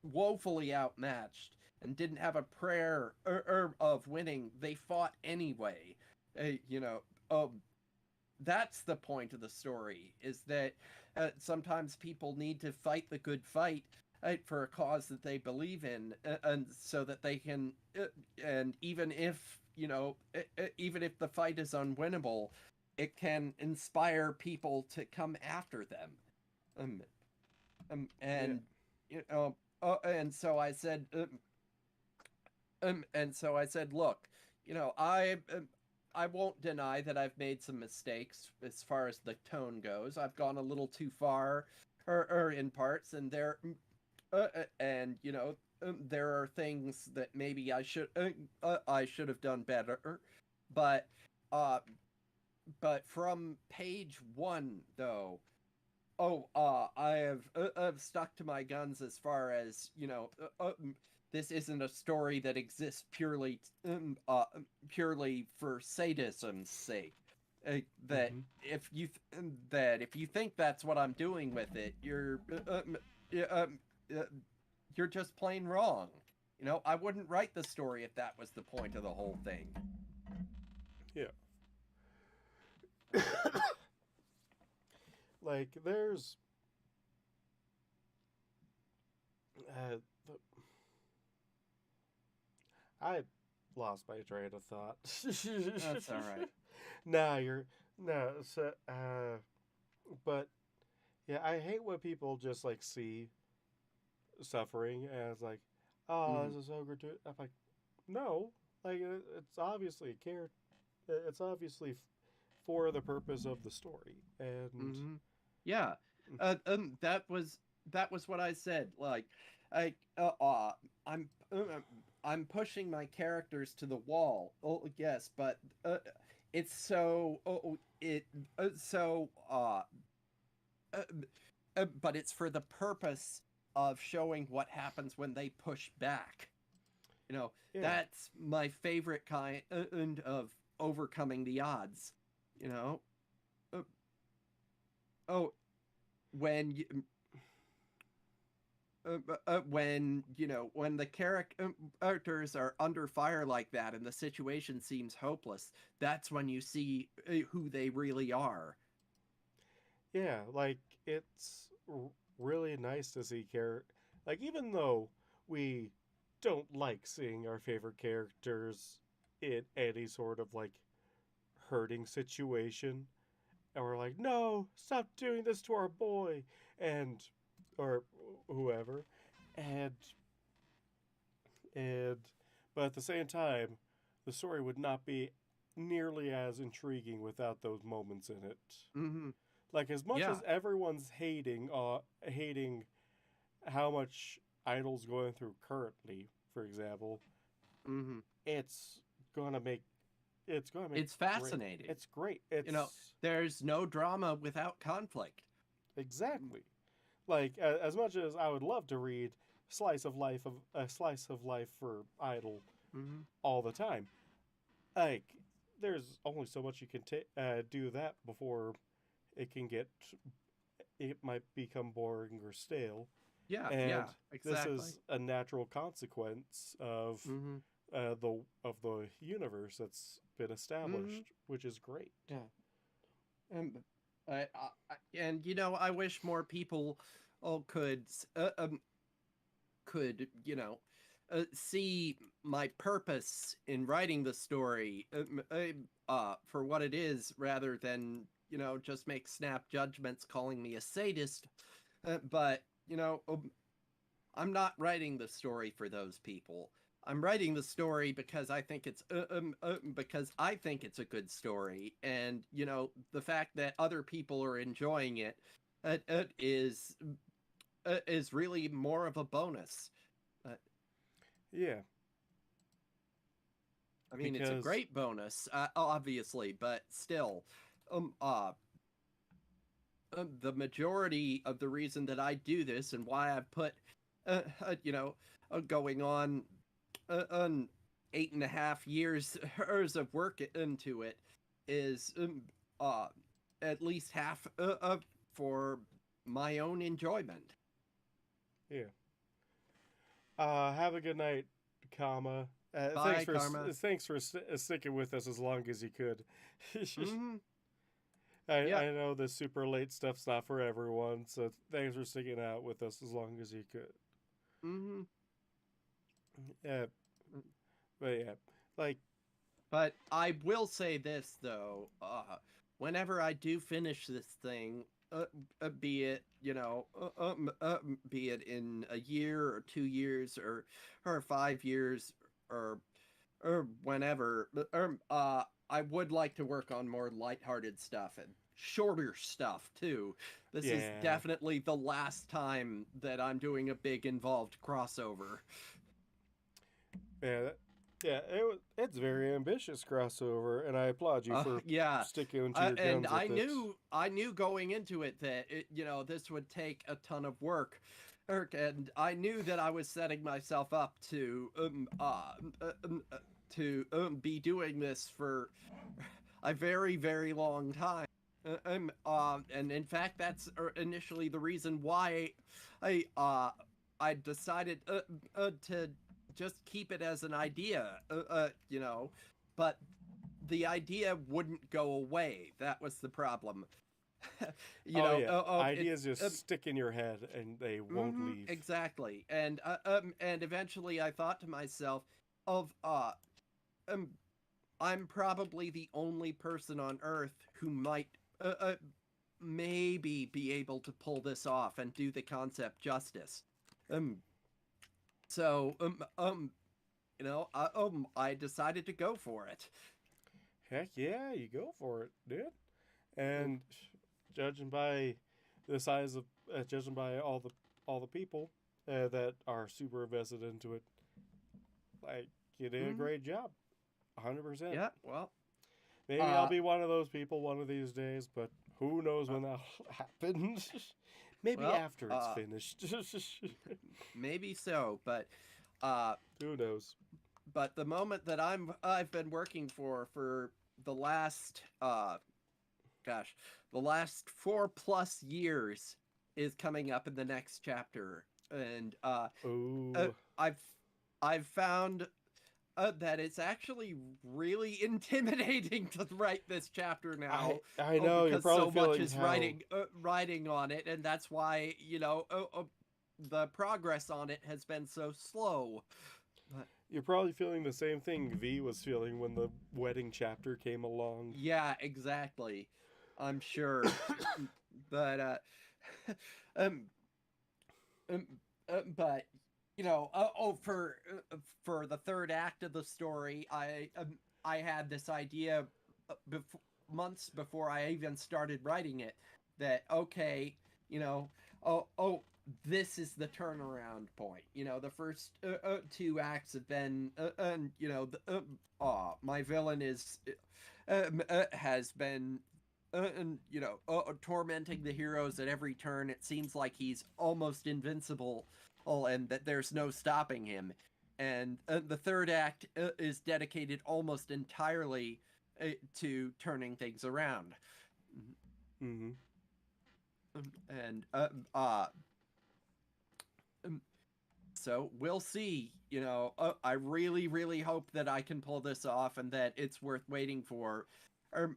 woefully outmatched and didn't have a prayer of winning, they fought anyway. That's the point of the story, is that sometimes people need to fight the good fight for a cause that they believe in, and so that they can, and even if the fight is unwinnable, it can inspire people to come after them. And and so I said, look, I won't deny that I've made some mistakes as far as the tone goes. I've gone a little too far, or in parts, and there are things that maybe I should have done better, but but from page one, though, I've stuck to my guns as far as this isn't a story that exists purely for sadism's sake. That Mm-hmm. if you think that's what I'm doing with it, uh, you're just plain wrong. I wouldn't write the story if that was the point of the whole thing. Yeah. Like there's uh, I lost my train of thought. That's all right. Nah, you're no. So, but yeah, I hate when people just like see suffering as like, oh, Mm-hmm. this is so gratuitous. I'm like, no, like it's obviously a care. It's obviously for the purpose of the story, and Mm-hmm. Yeah, that was what I said. Like, I I'm I'm pushing my characters to the wall. Oh yes, but it's so it so uh, but it's for the purpose of showing what happens when they push back. yeah, That's my favorite kind of overcoming the odds. You know, uh, oh when when the characters are under fire like that and the situation seems hopeless, that's when you see who they really are. yeah, like it's really nice to see like even though we don't like seeing our favorite characters in any sort of like hurting situation, and we're like, no, stop doing this to our boy, and or whoever, and and but at the same time, the story would not be nearly as intriguing without those moments in it. Hmm. Like as much Yeah. as everyone's hating how much Idol's going through currently, for example, Hmm. it's gonna make it's gonna make It's great. fascinating. It's great. You know, It's there's no drama without conflict. exactly like as much as I would love to read slice of life for Idol Hmm. all the time. Like there's only so much you can do that before it can get it might become boring or stale, Yeah, and yeah, this exactly. is a natural consequence Hmm. of the universe that's been Hmm. established, which is great. Yeah. And and I wish more people could see my purpose in writing the story for what it is, rather than just make snap judgments calling me a sadist. But I'm not writing the story for those people. I'm writing the story because I think it's a good story, and the fact that other people are enjoying it, it is really more of a bonus. Uh, Yeah, I mean, it's a because great bonus, obviously, but still, um, uh, the majority of the reason that I do this and why I've put, going on an 8.5 years of work into it is uh, at least half for my own enjoyment. yeah. Have a good night, comma. Bye, Karma. Thanks for sticking with us as long as you could. Hmm. I Yep. know the super late stuff's not for everyone, so thanks for sticking out with us as long as you could. Hmm. Yeah, but yeah, like But I will say this though, whenever I do finish this thing, be it be it in a year or 2 years or 5 years or whenever, I would like to work on more lighthearted stuff and shorter stuff too. This is yeah, definitely the last time that I'm doing a big involved crossover. yeah. Yeah, it's very ambitious crossover, and I applaud you for Yeah, sticking to your and guns with it. I knew going into it that this would take a ton of work, and I knew that I was setting myself up to be doing this for a very very long time. And in fact, that's initially the reason why I uh, I decided to just keep it as an idea, but the idea wouldn't go away. That was the problem. Oh yeah, It ideas just stick in your head and they won't leave. exactly, and eventually I thought to myself, of um, I'm probably the only person on Earth who might maybe be able to pull this off and do the concept justice. Um, so I decided to go for it. Heck yeah, you go for it, dude. Um, And judging by the size of, judging by all the people that are super invested into it, like you did a mhm. great job, 100%. Yeah, well, Maybe I'll uh, be one of those people one of these days, but who knows uh when that'll happen? Maybe well, after it's finished. maybe so, uh, Who knows? but the moment that I've been working for the last gosh, the last 4+ years is coming up in the next chapter, and Oh, I've found that it's actually really intimidating to write this chapter now. I Oh, know you're because probably so much feeling is how writing on it, and that's why the progress on it has been so slow. But you're probably feeling the same thing V was feeling when the wedding chapter came along. yeah, exactly. I'm sure. But um, um but for the third act of the story, I had this idea before, months before I even started writing it, that okay, you know, this is the turnaround point. The first two acts have been, my villain has been tormenting the heroes at every turn. It seems like he's almost invincible, and that there's no stopping him. And the third act is dedicated almost entirely to turning things around. Mm-hmm. And um, so we'll see. I really, really hope that I can pull this off and that it's worth waiting for.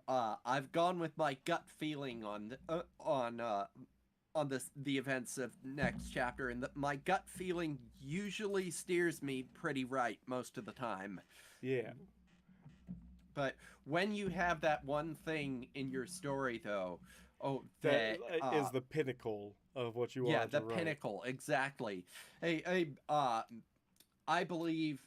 I've gone with my gut feeling on the events of next chapter, and my gut feeling usually steers me pretty right most of the time. Yeah. But when you have that one thing in your story, though, That is the pinnacle of what you yeah, wanted to the write. pinnacle, exactly. I believe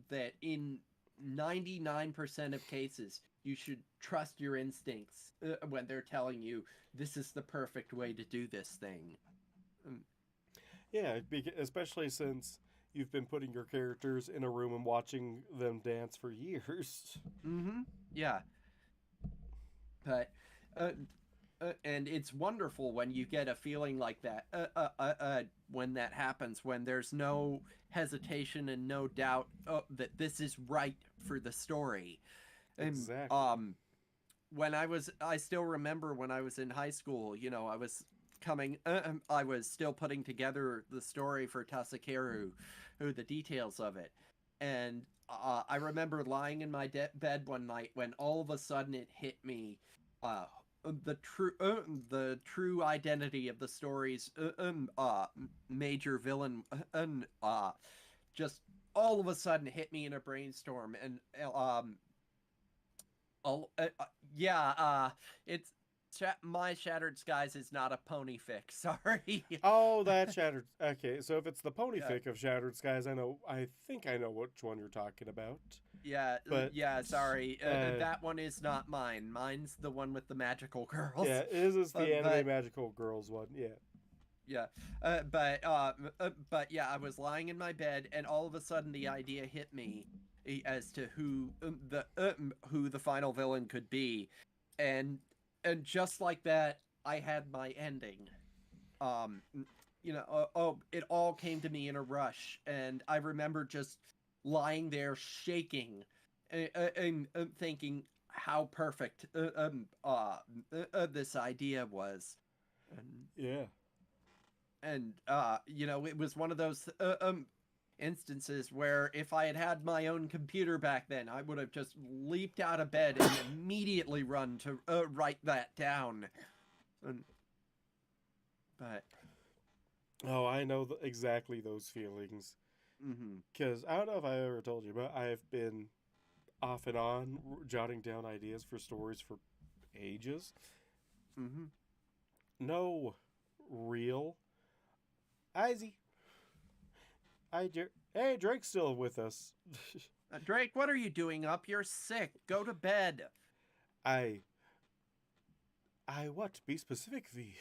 that in 99% of cases, you should trust your instincts when they're telling you this is the perfect way to do this thing. Um, Yeah, especially since you've been putting your characters in a room and watching them dance for years. mm-hmm. Yeah, but uh, and it's wonderful when you get a feeling like that. When that happens, when there's no hesitation and no doubt that this is right for the story. And Exactly. I still remember when I was in high school. I was still putting together the story for Tasakeru, the details of it, and I remember lying in my bed one night when all of a sudden it hit me, uh, the true identity of the story's major villain, just all of a sudden hit me in a brainstorm, and Oh, yeah. It's my Shattered Skies is not a pony fic. Sorry. Oh, that Shattered. Okay, so if it's the pony Yeah, fic of Shattered Skies, I know. I think I know which one you're talking about. yeah, But yeah. Sorry, uh, that one is not mine. Mine's the one with the magical girls. yeah, this is the anime But magical girls one. Yeah. yeah, but yeah, I was lying in my bed, and all of a sudden the idea hit me, as to who the final villain could be, and just like that, I had my ending. Um, it all came to me in a rush, and I remember just lying there shaking, and thinking how perfect this idea was, and Yeah. it was one of those instances where if I had had my own computer back then, I would have just leaped out of bed and immediately run to write that down. And, but Oh, I know exactly those feelings. mm-hmm, Because I don't know if I ever told you, but I've been off and on jotting down ideas for stories for ages. mm-hmm. No real. Izzy. Hey, Drake's still with us. Drake, what are you doing up? You're sick. Go to bed. I. What? Be specific, V.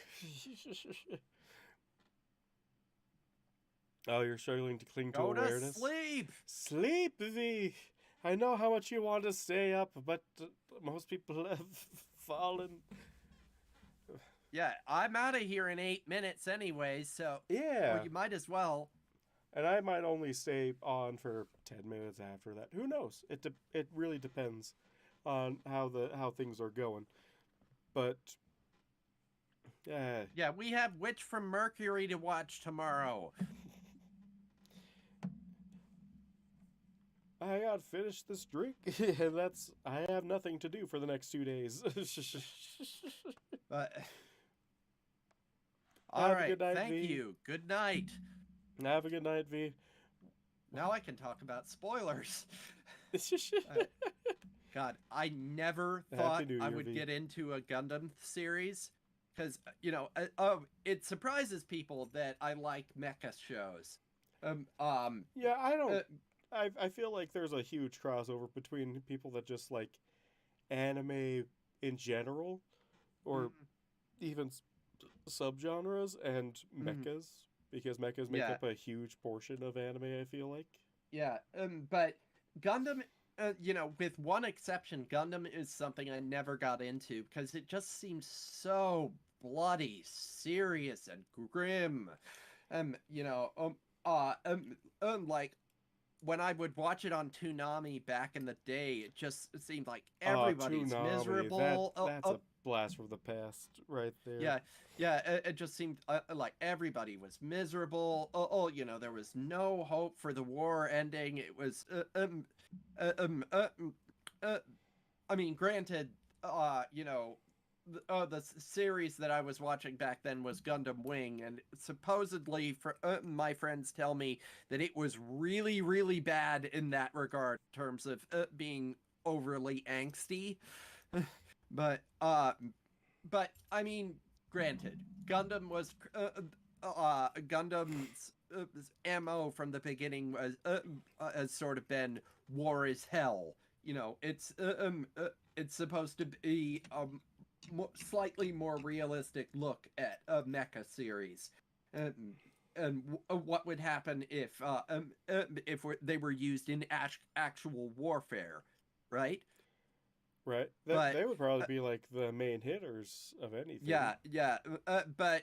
Oh, you're struggling to cling to Go to awareness? sleep. Sleep, V. I know how much you want to stay up, but most people have fallen. Yeah, I'm out of here in 8 minutes anyway, so Yeah. or you might as well. And I might only stay on for 10 minutes after that. Who knows? It really depends on how things are going. But Yeah, we have Witch from Mercury to watch tomorrow. I got to finish this drink, and I have nothing to do for the next 2 days. But Have all a right, good night, thank V. you. Good night. Have a good night, V. Now I can talk about spoilers. God, I never thought Happy New I Year, would V. get into a Gundam series because it surprises people that I like mecha shows. Yeah, I don't. I feel like there's a huge crossover between people that just like anime in general, or even subgenres, and mechas, because mechas make up a huge portion of anime. I feel like. Yeah, but Gundam, with one exception, Gundam is something I never got into because it just seems so bloody, serious, and grim. Like when I would watch it on Toonami back in the day, it just seemed like everybody's Toonami, miserable. That's a blast from the past, right there. Yeah, it just seemed like everybody was miserable. There was no hope for the war ending. It was, I mean, granted, the series that I was watching back then was Gundam Wing, and supposedly, my friends tell me that it was really, really bad in that regard, in terms of being overly angsty. but I mean, granted, Gundam was Gundam's MO from the beginning was has sort of been war is hell. It's supposed to be slightly more realistic look at a mecha series, and what would happen if they were used in actual warfare, right? Right. They would probably be like the main hitters of anything. Yeah. But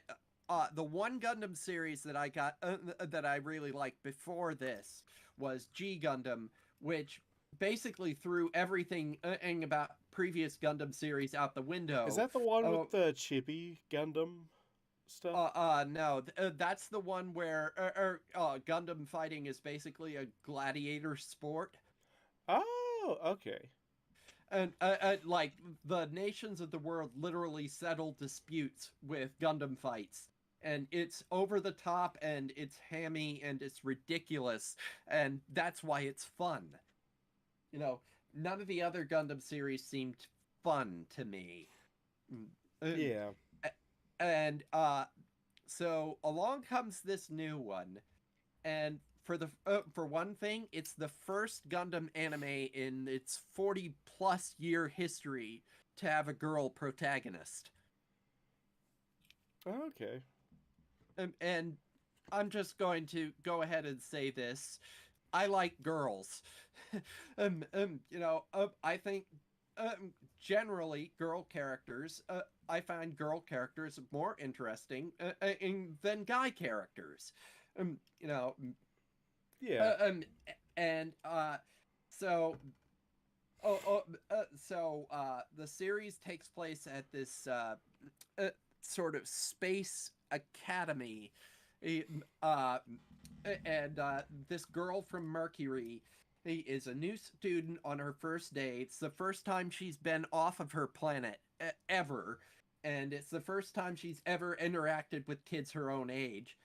the one Gundam series that I got that I really liked before this was G Gundam, which basically threw everything about previous Gundam series out the window. Is that the one with the chibi Gundam stuff? No, that's the one where Gundam fighting is basically a gladiator sport. Oh, okay. And like the nations of the world literally settle disputes with Gundam fights, and it's over the top, and it's hammy, and it's ridiculous, and that's why it's fun. None of the other Gundam series seemed fun to me. Yeah. And so along comes this new one, and for one thing, it's the first Gundam anime in its 40+ year history to have a girl protagonist. Okay. And I'm just going to go ahead and say this. I like girls. You know, I think generally girl characters. I find girl characters more interesting than guy characters. You know, Yeah. and so the series takes place at this uh, sort of space academy, eh, uh, and this girl from Mercury is a new student on her first day. It's the first time she's been off of her planet ever, and it's the first time she's ever interacted with kids her own age.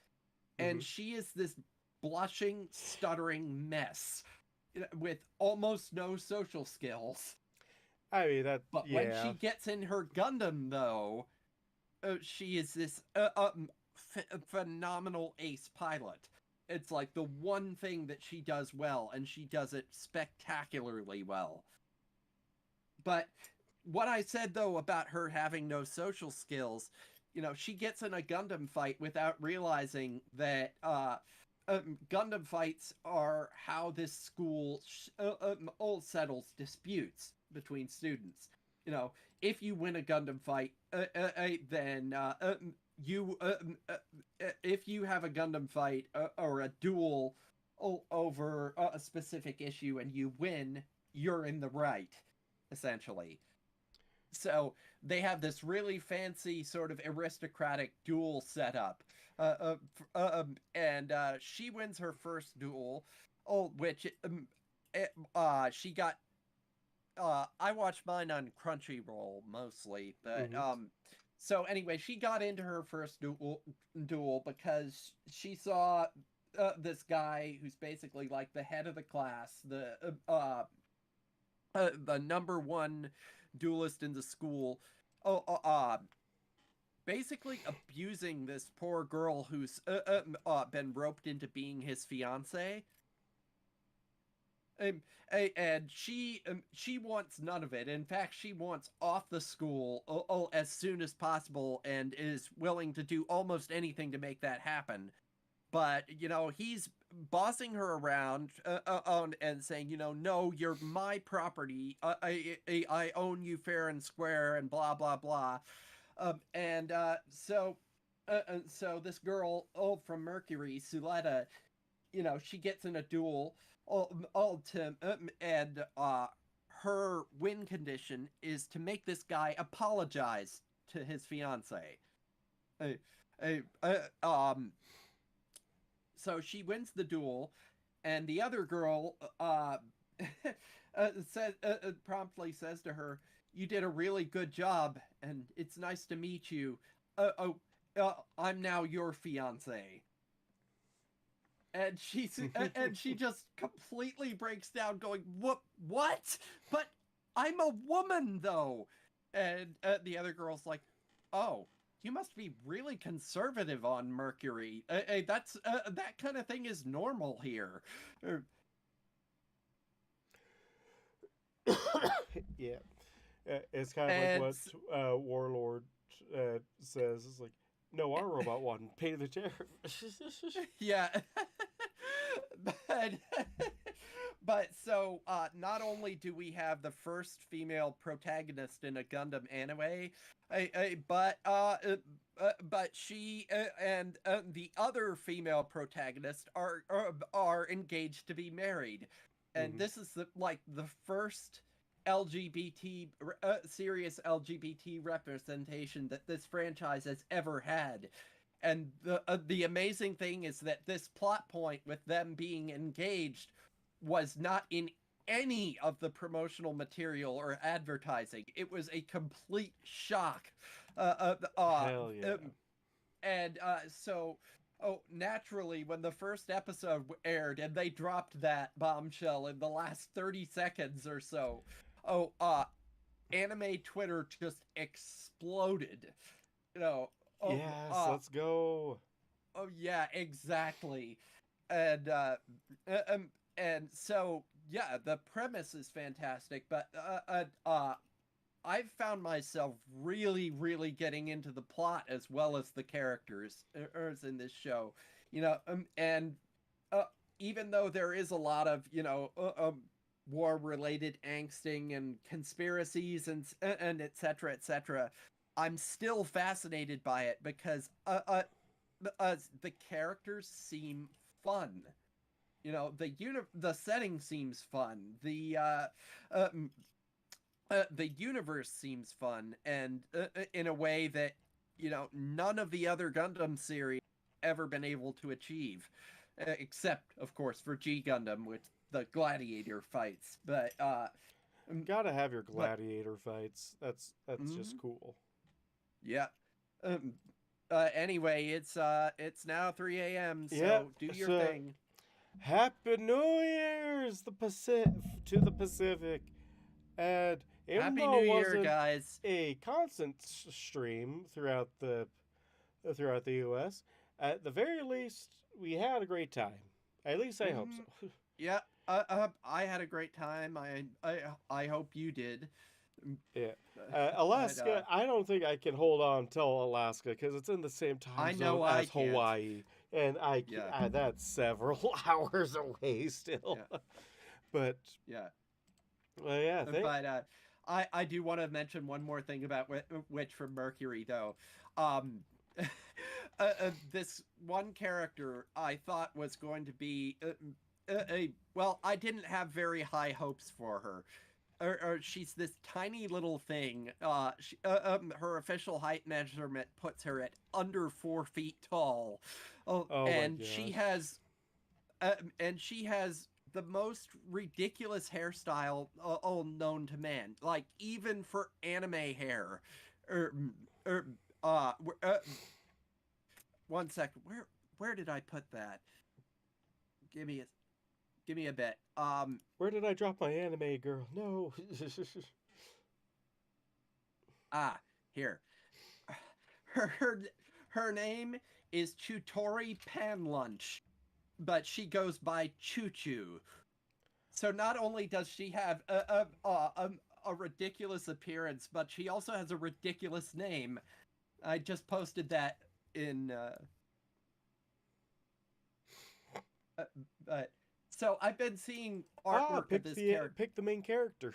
Hmm. And she is this blushing, stuttering mess with almost no social skills. I mean that. But when she Yeah. gets in her Gundam, though, she is this phenomenal ace pilot. It's like the one thing that she does well, and she does it spectacularly well. But what I said, though, about her having no social skills, you know, she gets in a Gundam fight without realizing that Gundam fights are how this school all settles disputes between students. You know, if you win a Gundam fight, then you if you have a Gundam fight or a duel over a specific issue and you win, you're in the right, essentially. So they have this really fancy sort of aristocratic duel setup, and she wins her first duel, which she got. I watched mine on Crunchyroll mostly, but Hmm. so anyway, she got into her first duel because she saw this guy who's basically like the head of the class, the number one duelist in the school. Oh, basically abusing this poor girl who's been roped into being his fiance. Um, and she wants none of it. In fact, she wants off the school as soon as possible, and is willing to do almost anything to make that happen. But you know, he's bossing her around and saying, you know, no, you're my property. I own you fair and square, and blah blah blah. And so this girl, from Mercury, Suletta, you know, she gets in a duel. And her win condition is to make this guy apologize to his fiance. Uh, so she wins the duel, and the other girl promptly says to her, "You did a really good job, and it's nice to meet you. I'm now your fiance." And she just completely breaks down, going, What? But I'm a woman, though." And the other girl's like, "Oh, you must be really conservative on Mercury. That's that kind of thing is normal here." Er, Yeah. It's kind of like And what Warlord says. It's like, no, our robot one pay the tariff. yeah, but but so not only do we have the first female protagonist in a Gundam anime, but she and the other female protagonists are engaged to be married, and Hmm. this is the first LGBT serious LGBT representation that this franchise has ever had. And the amazing thing is that this plot point with them being engaged was not in any of the promotional material or advertising. It was a complete shock. Hell yeah. And so, naturally, when the first episode aired and they dropped that bombshell in the last 30 seconds or so, oh, anime Twitter just exploded. You know, oh, Yes, let's go. oh yeah, exactly. And and so yeah, the premise is fantastic, but I've found myself really, really getting into the plot as well as the characters in this show. You know, and uh, even though there is a lot of, war-related angsting and conspiracies and et cetera, I'm still fascinated by it because the characters seem fun. The setting seems fun. The universe seems fun, and in a way that none of the other Gundam series ever been able to achieve, except of course for G Gundam with the gladiator fights. But Gotta have your gladiator fights. That's just Mhm. cool. Yeah. Um, anyway, it's now 3 a.m. Yeah. So do your So thing. Happy New Year's to the Pacific. And even Happy though New it Year, wasn't guys. a constant stream throughout the U.S., at the very least we had a great time. At least I hope Mhm. so. Yeah. I had a great time. I hope you did. Mm, Yeah. But Alaska, I don't think I can hold on till Alaska because it's in the same time I zone know I as can't. Hawaii, and Yeah. that's several hours away still. Yeah. But Yeah. well, yeah, But I do want to mention one more thing about Witch from Mercury, though. Um, this one character I thought was going to be well, I didn't have very high hopes for her. Or she's this tiny little thing. Her official height measurement puts her at under 4 feet tall. Oh, oh my gosh. and she has the most ridiculous hairstyle all known to man. Like even for anime hair. Er, er, uh, uh, One second. Where did I put that? Give me a give me a bit. Where did I drop my anime girl? No. Here. Her her, her name is Chutori Panlunch, but she goes by Choo Choo. So not only does she have a ridiculous appearance, but she also has a ridiculous name. I just posted that in. Uh, but so I've been seeing artwork of this character. Pick the main character.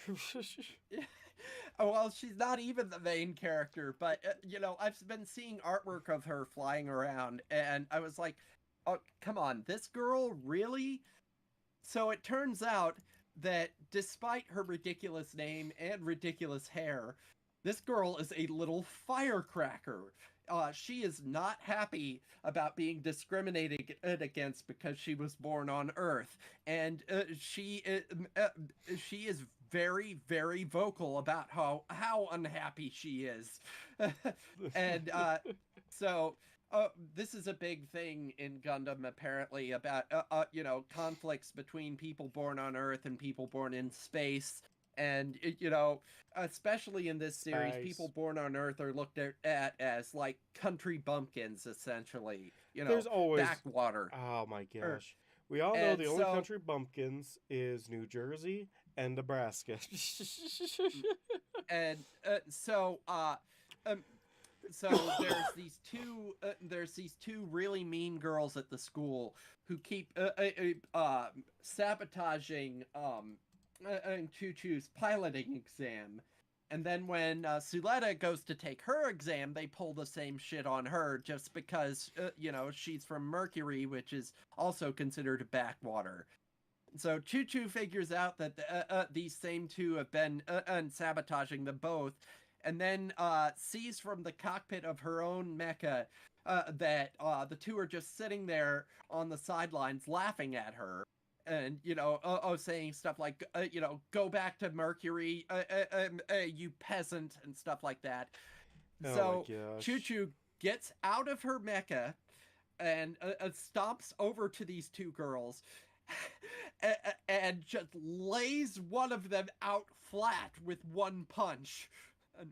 Oh, well, she's not even the main character, but I've been seeing artwork of her flying around, and I was like, "Oh, come on, this girl really?" So it turns out that despite her ridiculous name and ridiculous hair, this girl is a little firecracker. She is not happy about being discriminated against because she was born on Earth, and she is very, very vocal about how unhappy she is, and so this is a big thing in Gundam, apparently, about conflicts between people born on Earth and people born in space, and especially in this series, people Nice. born on Earth are looked at as like country bumpkins, essentially. There's always. Backwater. Oh my Er, gosh. We all know and the only so country bumpkins is New Jersey and Nebraska. and um, so there's these two really mean girls at the school who keep sabotaging Choo Choo's piloting exam. And then when Suletta goes to take her exam, they pull the same shit on her just because, she's from Mercury, which is also considered a backwater. So Choo Choo figures out that these same two have been sabotaging them both, and then sees from the cockpit of her own mecha that the two are just sitting there on the sidelines laughing at her. And saying stuff like go back to Mercury, you peasant, and stuff like that. oh my So Choo gosh. Choo gets out of her mecha and stomps over to these two girls and just lays one of them out flat with one punch. And,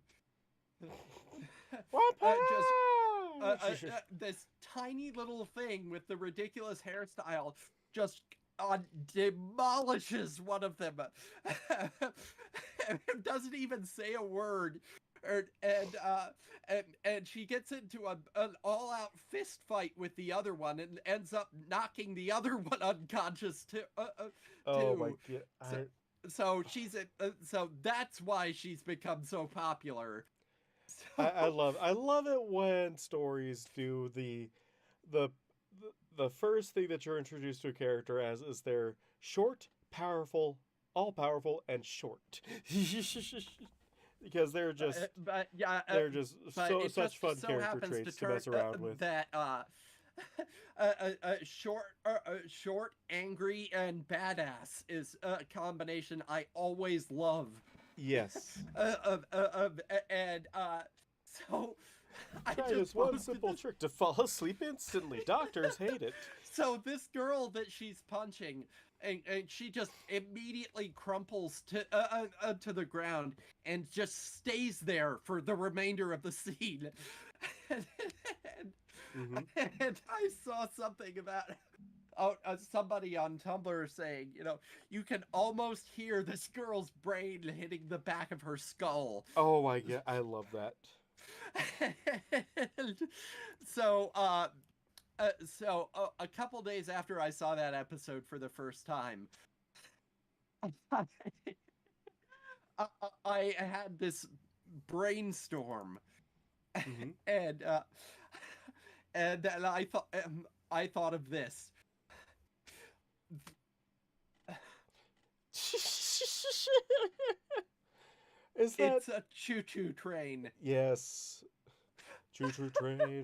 One just punch! this tiny little thing with the ridiculous hairstyle just demolishes one of them. Doesn't even say a word. and she gets into an all-out fist fight with the other one and ends up knocking the other one unconscious Oh my too. So, god. so that's why she's become so popular. I So, love it when stories do the the first thing that you're introduced to a character as is they're short, powerful, all powerful, and short. Because they're just but so it such just fun so character happens to traits to turn mess around with. that short, angry, and badass is a combination I always love. Yes. And so I Try this just one posted simple this. trick to fall asleep instantly. Doctors hate it. So this girl that she's punching, and she just immediately crumples to the ground and just stays there for the remainder of the scene. and, Mm-hmm. and I saw something about somebody on Tumblr saying, you can almost hear this girl's brain hitting the back of her skull. Oh my god, I love that. And so a couple days after I saw that episode for the first time, I, I had this brainstorm, Mm-hmm. and I thought of this. Is that It's a choo-choo train. yes? Choo choo train.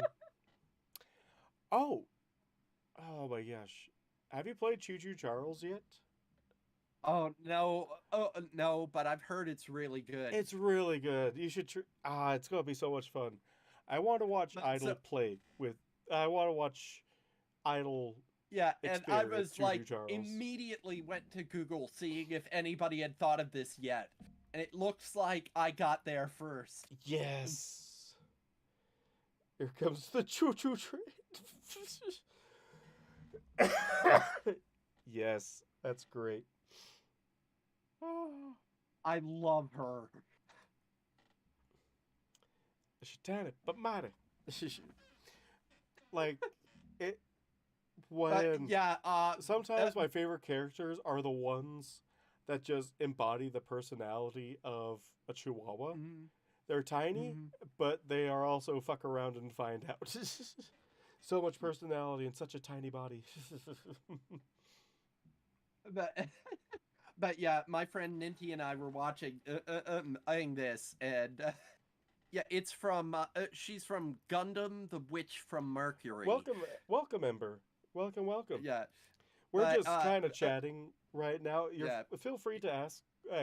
Oh, oh my gosh. Have you played Choo Choo Charles yet? Oh no, but I've heard it's really good. It's really good. You should. It's gonna be so much fun. I want to watch But Idol so play with. I want to watch Idol yeah, and I experience was Choo like Choo Charles. immediately went to Google seeing if anybody had thought of this yet. And it looks like I got there first. Yes. Here comes the choo choo train. Yes, that's great. I love her. Shitani, but mighty. Like it But when yeah, sometimes my favorite characters are the ones that just embody the personality of a chihuahua. mhm, They're tiny, mhm. but they are also fuck around and find out. So much personality in such a tiny body. but but yeah, my friend Ninty and I were watching this, and yeah, it's from she's from Gundam: The Witch from Mercury. Welcome, Ember. Welcome. Yeah, We're but just kind of chatting right now. yeah, Feel free to ask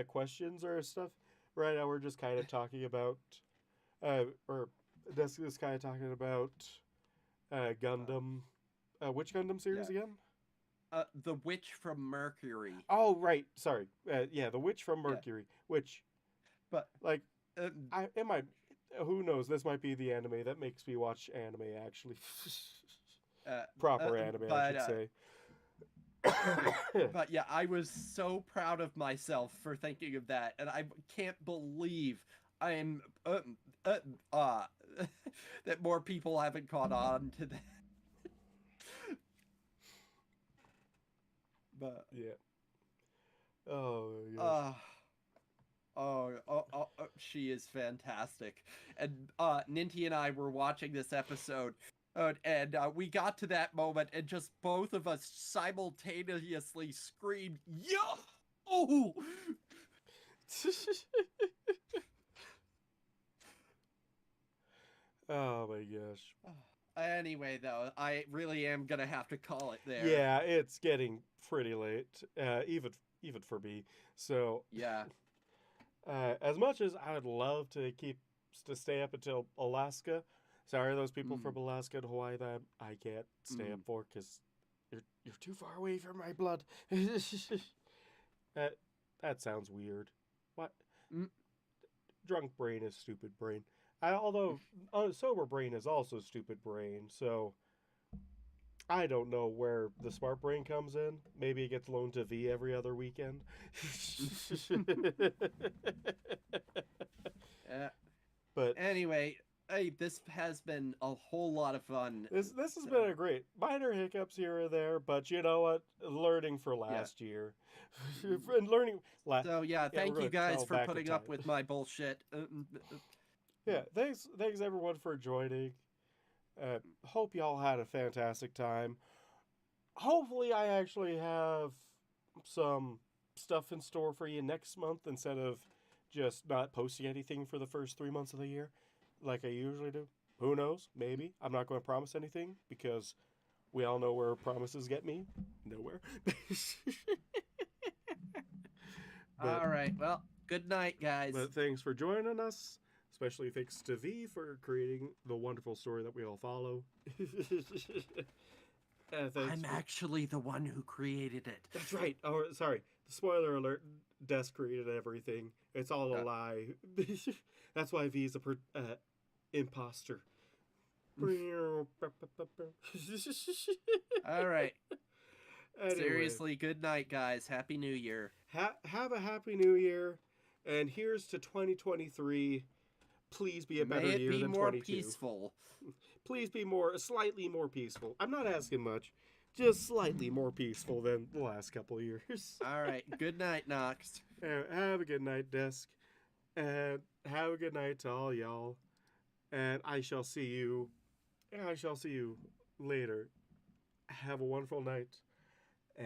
questions or stuff. Right now, we're just kind of talking about, or Desk is kind of talking about Gundam. Which Gundam series yeah, again? The Witch from Mercury. Oh, right. Sorry. Yeah, the Witch from Yeah, Mercury. Which, but like, uh, it might. Who knows? This might be the anime that makes me watch anime. Actually, uh, proper anime, I but should say. but yeah, I was so proud of myself for thinking of that, and I can't believe I'm that more people haven't caught on to that. But Yeah. Oh my gosh. she is fantastic, and Ninty and I were watching this episode. And we got to that moment, and just both of us simultaneously screamed, "Yo!" Oh my gosh. Anyway, though, I really am gonna have to call it there. Yeah, it's getting pretty late, even for me. So, Yeah. as much as I would love to stay up until Alaska, sorry those people Mm, from Alaska and Hawaii that I can't stay up mm. for because you're too far away from my blood. that that sounds weird. What? Mm. Drunk brain is stupid brain. Although sober brain is also stupid brain, so I don't know where the smart brain comes in. Maybe it gets loaned to V every other weekend. Uh, But Anyway, hey, this has been a whole lot of fun. this has So, been a great minor hiccups here or there, but you know what? Learning for yeah. last year, and learning. So yeah, Yeah, we're thank you gonna guys travel for back in putting time. up with my bullshit. Yeah, thanks everyone for joining. Hope y'all had a fantastic time. Hopefully, I actually have some stuff in store for you next month instead of just not posting anything for the first 3 months of the year, like I usually do. Who knows? Maybe. I'm not going to promise anything because we all know where promises get me. Nowhere. but All right. Well, good night, guys. but thanks for joining us. Especially thanks to V for creating the wonderful story that we all follow. I'm actually the one who created it. That's right. Oh, sorry. Spoiler alert. Des created everything. It's all a lie. That's why V's a imposter. All right. Anyway, Seriously, good night, guys. Happy New Year. have a happy new year. And here's to 2023. Please be a better May it year be than more 22. peaceful. Please be slightly more peaceful. I'm not asking much. Just slightly more peaceful than the last couple of years. All right. Good night, Nox. Have a good night, Desk. And have a good night to all y'all. And I shall see you later. Have a wonderful night.